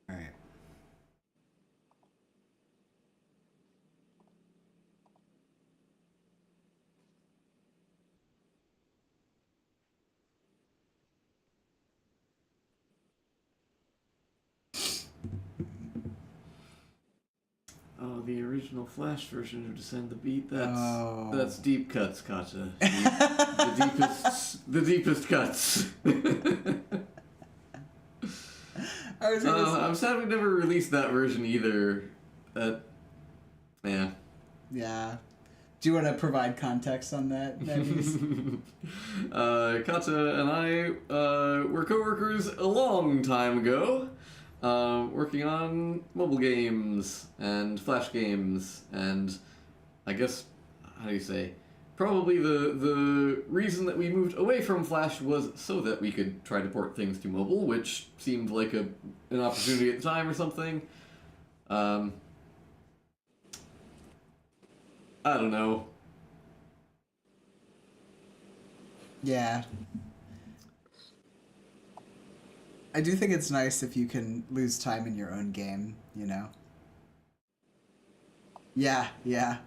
that. All right. Oh, the original Flash version of Descend the Beat. Oh. That's deep cuts, Kata. The deepest cuts. I'm sad we never released that version either. Yeah. Yeah. Do you want to provide context on that, Nebbies? Kata and I were co-workers a long time ago, working on mobile games and Flash games, and I guess, how do you say, probably the reason that we moved away from Flash was so that we could try to port things to mobile, which seemed like an opportunity at the time or something. I don't know. Yeah. I do think it's nice if you can lose time in your own game, you know? Yeah, yeah.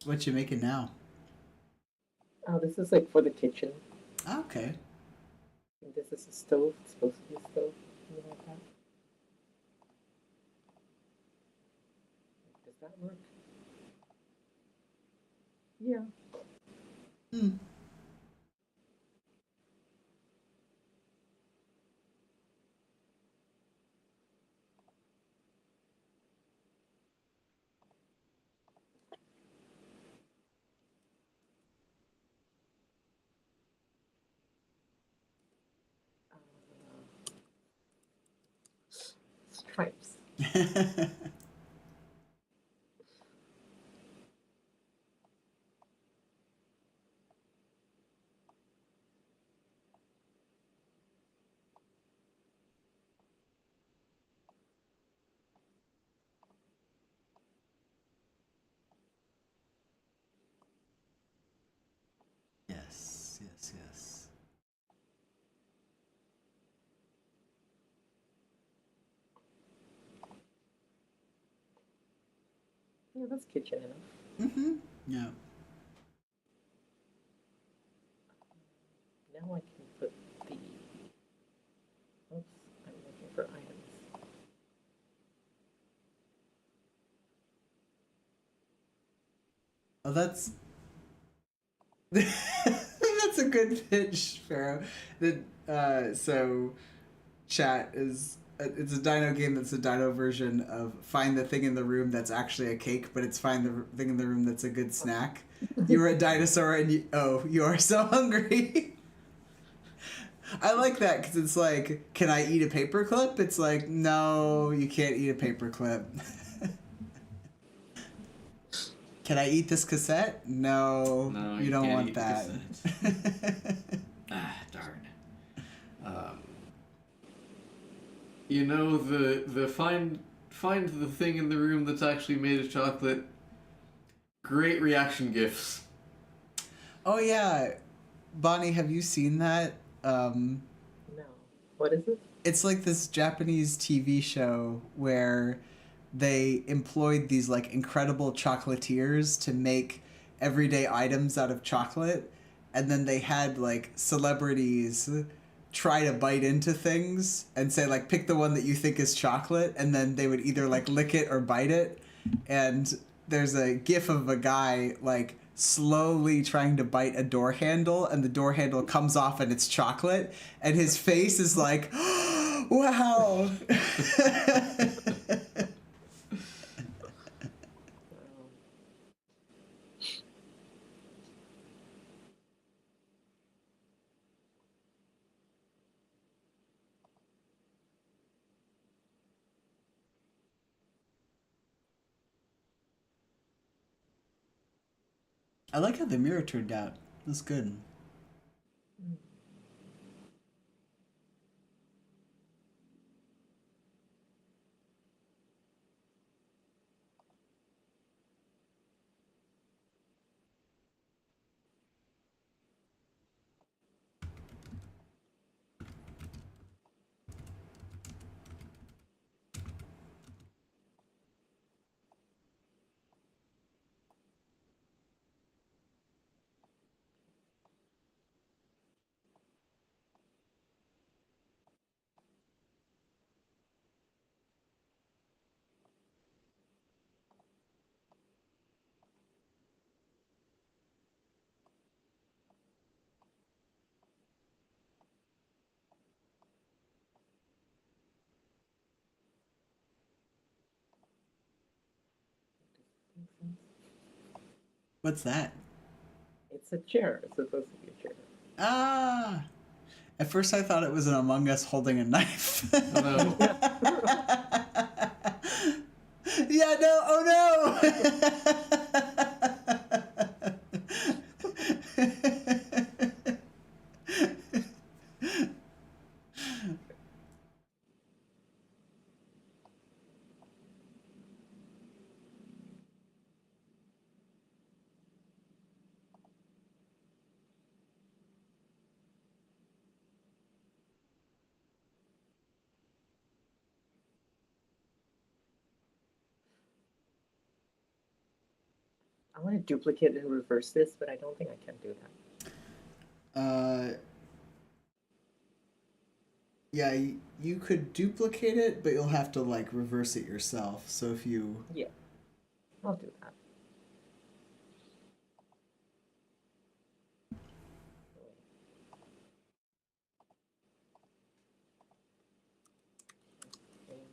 What you making now? Oh, this is like for the kitchen. Okay. And this is a stove. It's supposed to be a stove. Something like that. Does that work? Yeah. Hmm. Stripes. Yes, yes, yes. Yeah, that's kitchen enough. Mm-hmm. Yeah. Now I can put the. Oops, I'm looking for items. Oh, that's that's a good pitch, Pharaoh. So chat is it's a dino game that's a dino version of find the thing in the room that's actually a cake, but it's find the thing in the room that's a good snack. You're a dinosaur and you are so hungry. I like that because it's like, can I eat a paperclip? It's like, no, you can't eat a paperclip. Can I eat this cassette? No, No, you you don't can't want eat the that. Darn. You know, the find the thing in the room that's actually made of chocolate. Great reaction gifs. Oh yeah, Bonnie, have you seen that? No. What is it? It's like this Japanese TV show where they employed these like incredible chocolatiers to make everyday items out of chocolate, and then they had like celebrities try to bite into things and say like pick the one that you think is chocolate, and then they would either like lick it or bite it. And there's a gif of a guy like slowly trying to bite a door handle, and the door handle comes off and it's chocolate, and his face is like wow. I like how the mirror turned out. That's good. Makes sense. What's that? It's a chair. It's supposed to be a chair. Ah! At first I thought it was an Among Us holding a knife. Oh no. Yeah, no, oh no! I want to duplicate and reverse this, but I don't think I can do that. Yeah, you could duplicate it, but you'll have to like reverse it yourself. So if you Yeah, I'll do that. Okay.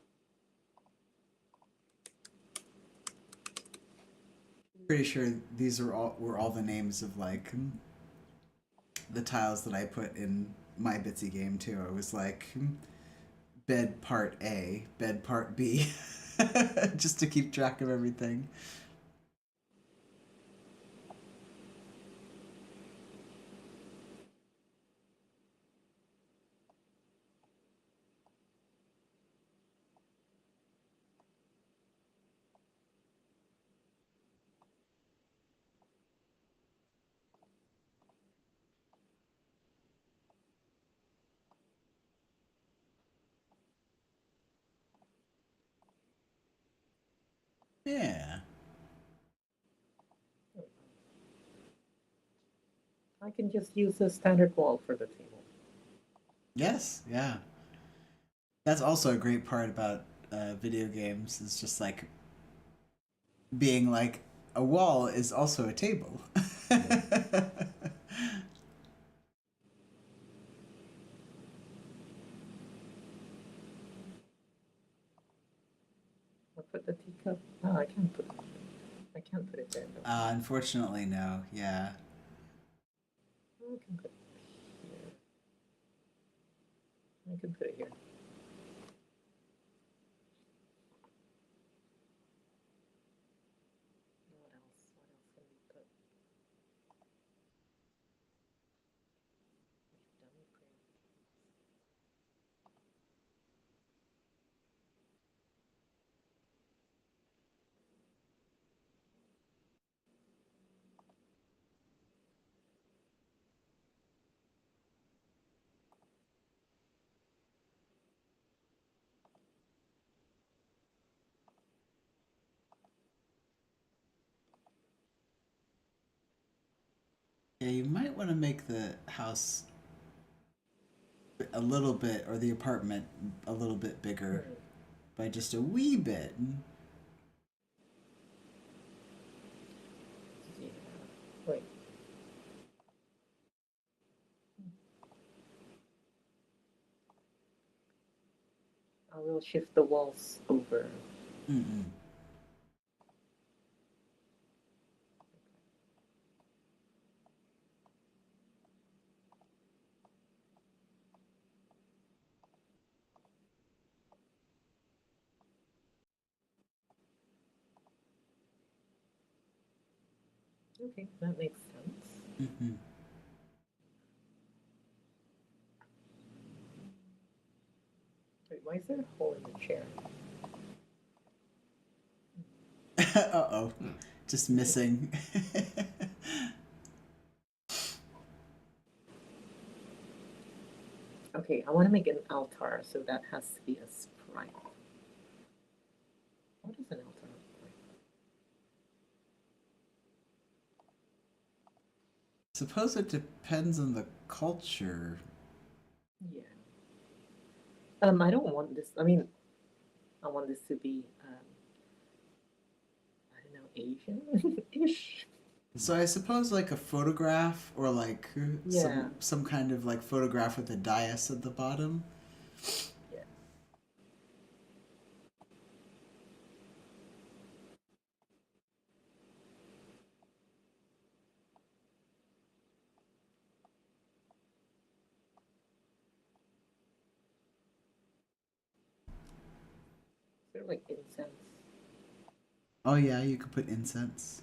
pretty sure these were all the names of like the tiles that I put in my Bitsy game too. I was like bed part A, bed part B, just to keep track of everything. Yeah. I can just use a standard wall for the table. Yes. Yeah. That's also a great part about video games. Is just like being like a wall is also a table. I'll put the teacup. Oh, I can't put it. I can't put it there though. Unfortunately, no. Yeah. I can put it here. I can put it here. What else? What else can we put? We've done prayer. Yeah, you might want to make the house a little bit, or the apartment a little bit bigger by just a wee bit. Yeah. Wait. I will shift the walls over. Mm-mm. Okay, that makes sense. Mm-hmm. Wait, why is there a hole in the chair? Uh-oh. Just missing. Okay, I want to make an altar, so that has to be a sprite. What is an altar look like? Suppose it depends on the culture. Yeah. I don't want this. I mean, I want this to be, I don't know, Asian-ish. So I suppose like a photograph, or like Yeah. some kind of like photograph with a dais at the bottom. Yeah. like incense. Oh yeah, you could put incense.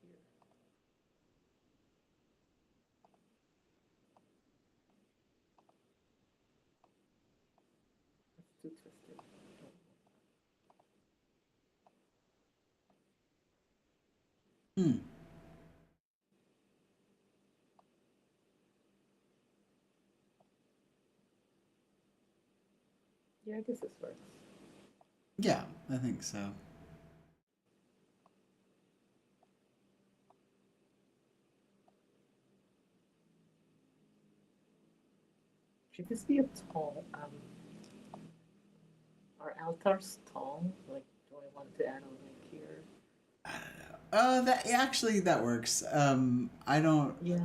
Here. That's too twisted. Hmm. Yeah, I guess this works. Yeah, I think so. Should this be a tall? Are altars tall? Like, do I want to add a link here? I don't know. That actually that works. I don't Yeah.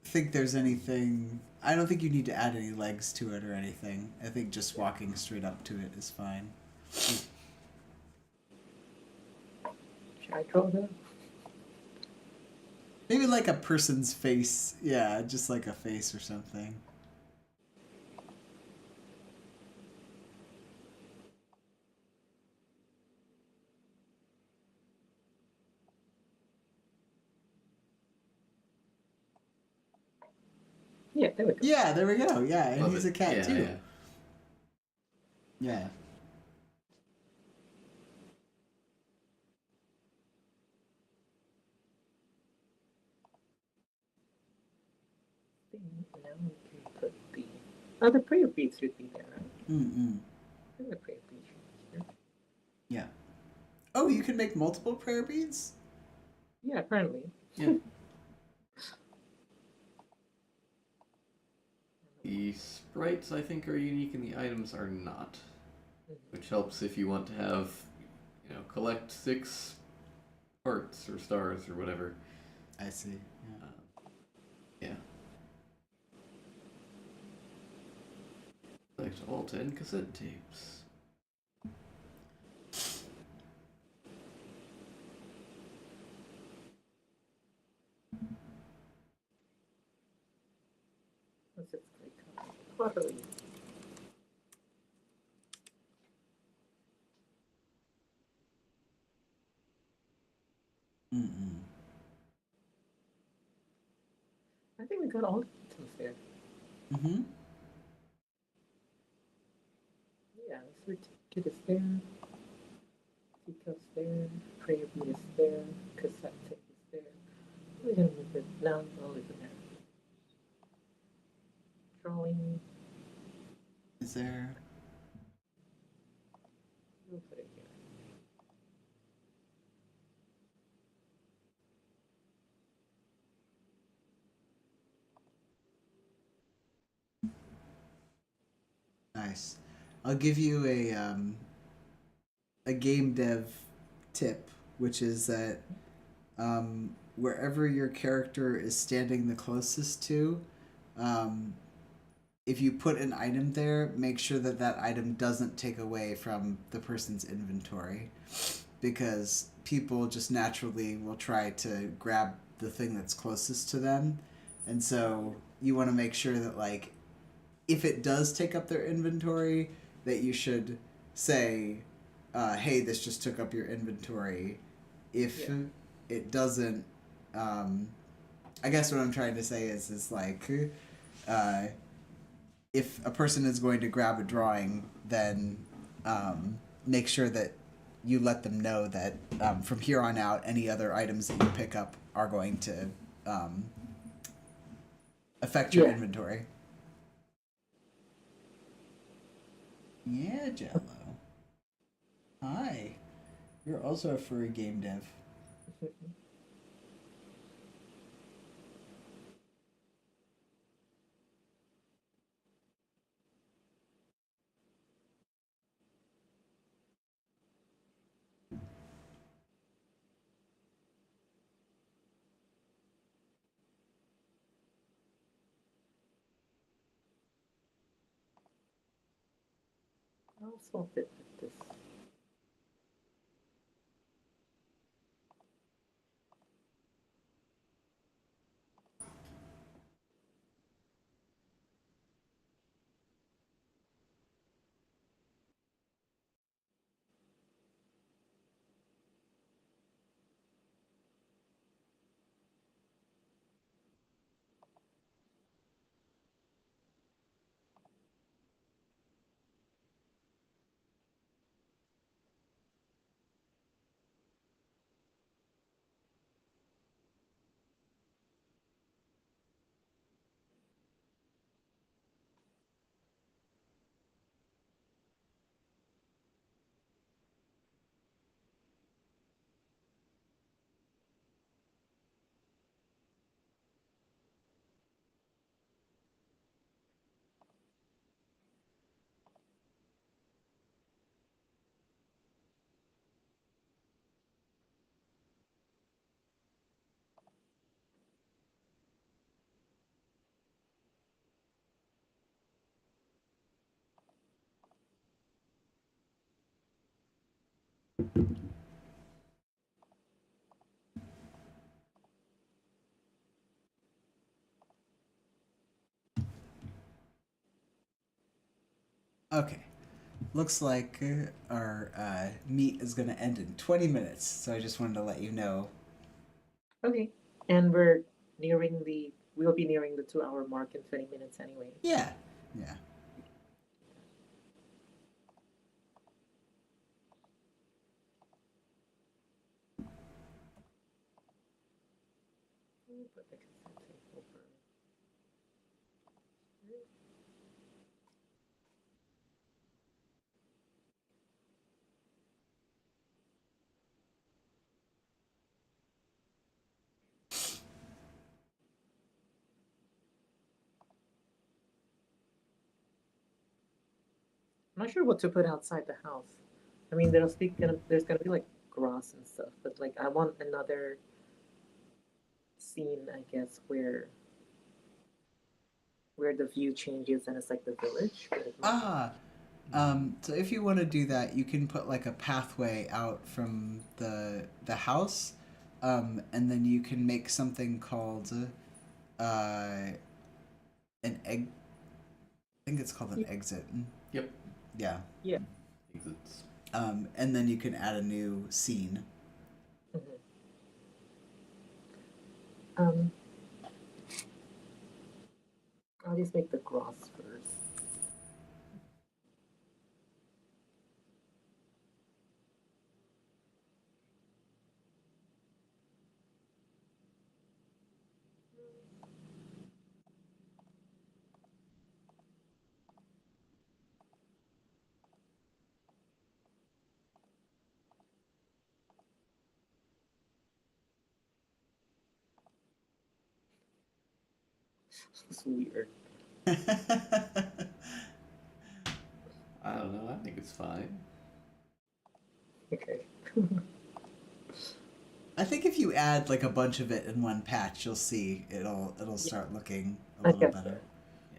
think there's anything. I don't think you need to add any legs to it or anything. I think just walking straight up to it is fine. Should I draw that? Maybe like a person's face. Yeah, just like a face or something. Yeah, there we go. Yeah, there we go. Yeah, and Love he's it. a cat Yeah, too. yeah. Yeah. Now we can put the. Oh, the prayer beads should be there, right? Mm-mm. I think the prayer beads should be here. Yeah. Oh, you can make multiple prayer beads? Yeah, apparently. Yeah. The sprites, I think, are unique and the items are not. Which helps if you want to have, collect 6 hearts or stars or whatever. I see. Yeah. Yeah. Collect all 10 cassette tapes. What's its great color? Quarterly. Mm-mm. I think we got all the items there. Mm-hmm. Yeah, the certificate is there. Teacups there. Prayer bead is there. Cassette tape is there. We're gonna leave it. No, I'll leave it there. Drawing. Is there? We'll put it here. Nice. I'll give you a game dev tip, which is that wherever your character is standing the closest to, um, if you put an item there, make sure that that item doesn't take away from the person's inventory, because people just naturally will try to grab the thing that's closest to them, and so you want to make sure that like if it does take up their inventory, that you should say, "Hey, this just took up your inventory." If Yeah. it doesn't, I guess what I'm trying to say is like, uh, if a person is going to grab a drawing, then make sure that you let them know that from here on out, any other items that you pick up are going to affect your Yeah. inventory. Yeah, Jello. Hi. You're also a furry game dev. I'll swap it with this. Okay. Looks like our meet is going to end in 20 minutes, so I just wanted to let you know. Okay. And we'll be nearing the 2 hour mark in 20 minutes anyway. Yeah. Yeah. Put the consent tape over. I'm not sure what to put outside the house. I mean, there's gonna be like grass and stuff, but like I want another scene, I guess, where the view changes and it's like the village. But it might not. So if you want to do that, you can put like a pathway out from the house, and then you can make something called an egg. I think it's called an exit. Yep. Yeah. Yeah. Exits. And then you can add a new scene. Mhm. Um, I'll just make the grass first. It's weird. I don't know. I think it's fine. Okay. I think if you add like a bunch of it in one patch, you'll see it'll Yeah, start looking a I little guess so. better. Yeah.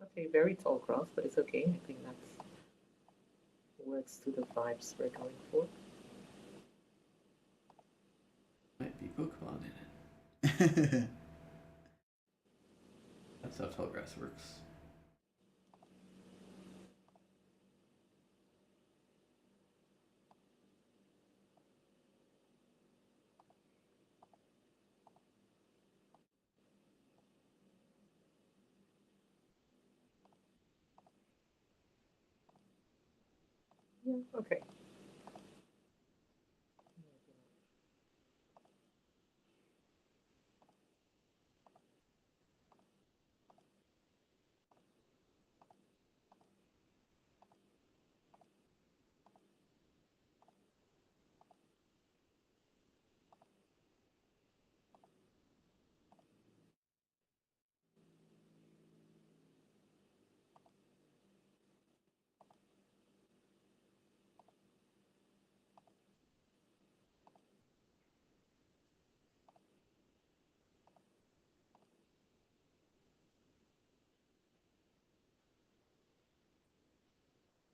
Okay, very tall grass, but it's okay. I think that works to the vibes we're going for. Might be Pokemon in it. That's how tall grass works. Yeah, okay.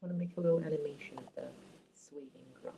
I want to make a little animation of the swaying grass.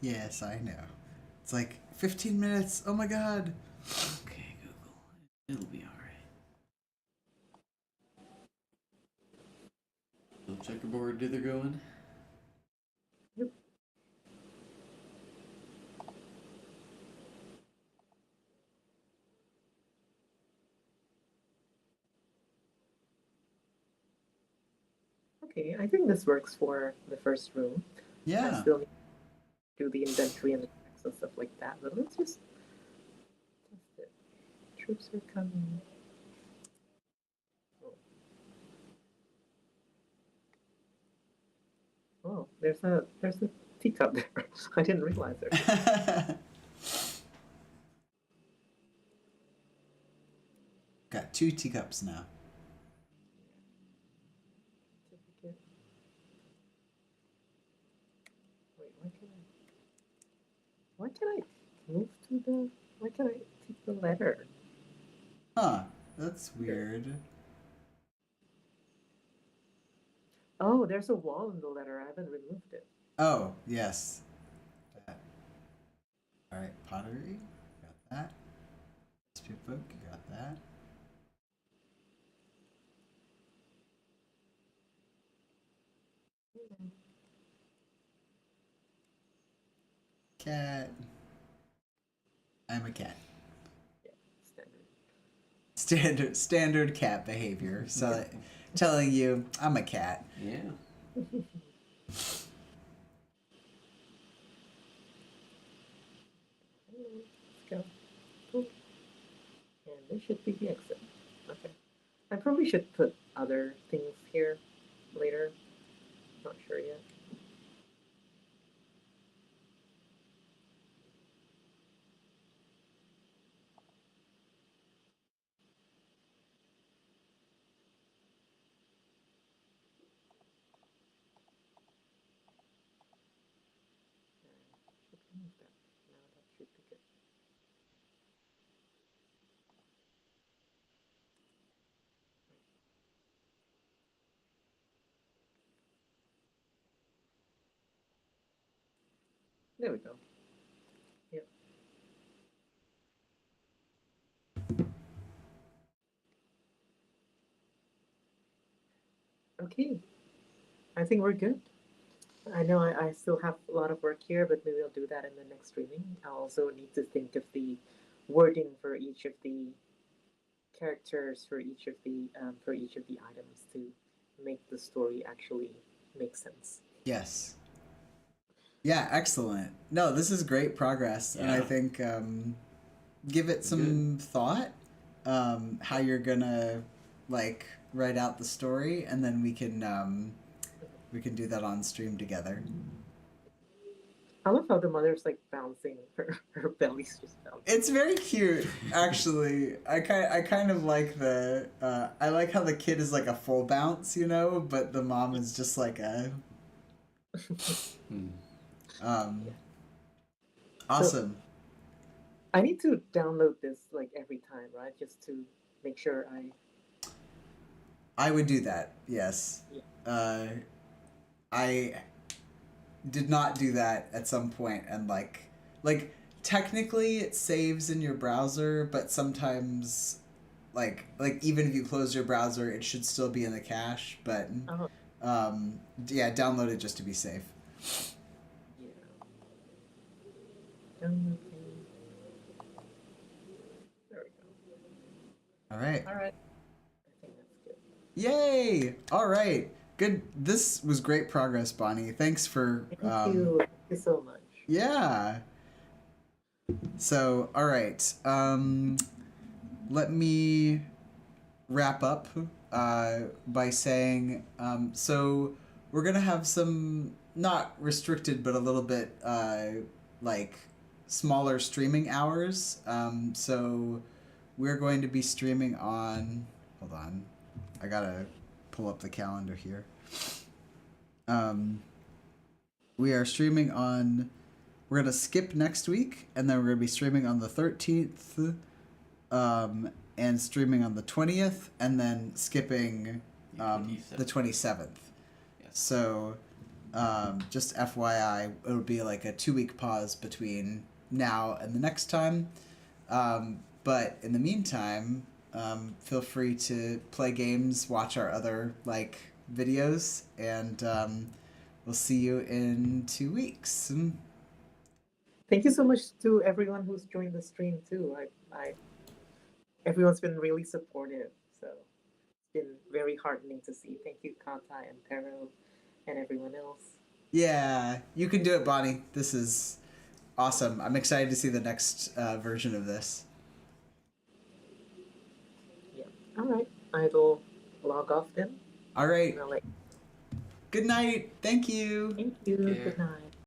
Yes, I know. It's like 15 minutes. Oh my god. Okay, Google. It'll be alright. So checkerboard, they're going. Yep. Okay, I think this works for the first room. I Yeah. still need to do the inventory and the checks and stuff like that, but let's just test it. Troops are coming. Oh, there's a teacup there. I didn't realize there. Got 2 teacups now. Certificate. Wait, why can I move to the? Why can I take the letter? Huh. That's weird. Oh, there's a wall in the letter. I haven't removed it. Oh, yes. That. Alright, pottery. Got that. Dispute book. Got that. Cat. I'm a cat. Yeah, standard. Standard cat behavior. So telling you I'm a cat. Yeah. Let's go. Cool. And this should be the exit. Okay. I probably should put other things here later. Not sure yet. Should remove that. Now that should be good. There we go. Yep. Okay. I think we're good. I know I still have a lot of work here, but maybe I'll do that in the next streaming. I also need to think of the wording for each of the characters for each of the items to make the story actually make sense. Yes. Yeah, excellent. No, this is great progress, and I Yeah. think give it some thought. How you're gonna like write out the story, and then we can do that on stream together. I love how the mother's like bouncing, her belly's just bouncing. It's very cute, actually. I kind of like the I like how the kid is like a full bounce, you know, but the mom is just like a Hmm. awesome. I need to download this like every time, right? Just to make sure I would do that. Yes. Yeah. I did not do that at some point, and like technically it saves in your browser, but sometimes like even if you close your browser, it should still be in the cache. But yeah, download it just to be safe. Yeah. Downloading. There we go. All right. All right. I think that's good. Yay! All right. Good. This was great progress, Bonnie. Thanks for. Thank you. Thank you so much. Yeah. So, all right. Let me wrap up by saying so we're going to have some, not restricted, but a little bit like smaller streaming hours. So we're going to be streaming on. Hold on. I got to pull up the calendar here. We are streaming on. We're gonna skip next week, and then we're gonna be streaming on the 13th, and streaming on the 20th, and then skipping the 27th. Yes. So Just FYI, it'll be like a 2-week pause between now and the next time. But in the meantime, feel free to play games, watch our other like videos, and we'll see you in 2 weeks. Thank you so much to everyone who's joined the stream too. Everyone's been really supportive, so it's been very heartening to see. Thank you, Kata and Pero, and everyone else. Yeah, you can do it, Bonnie. This is awesome. I'm excited to see the next version of this. Yeah. All right. I will log off then. All right. And I'll let Good night. Thank you. Thank you. Yeah. Good night.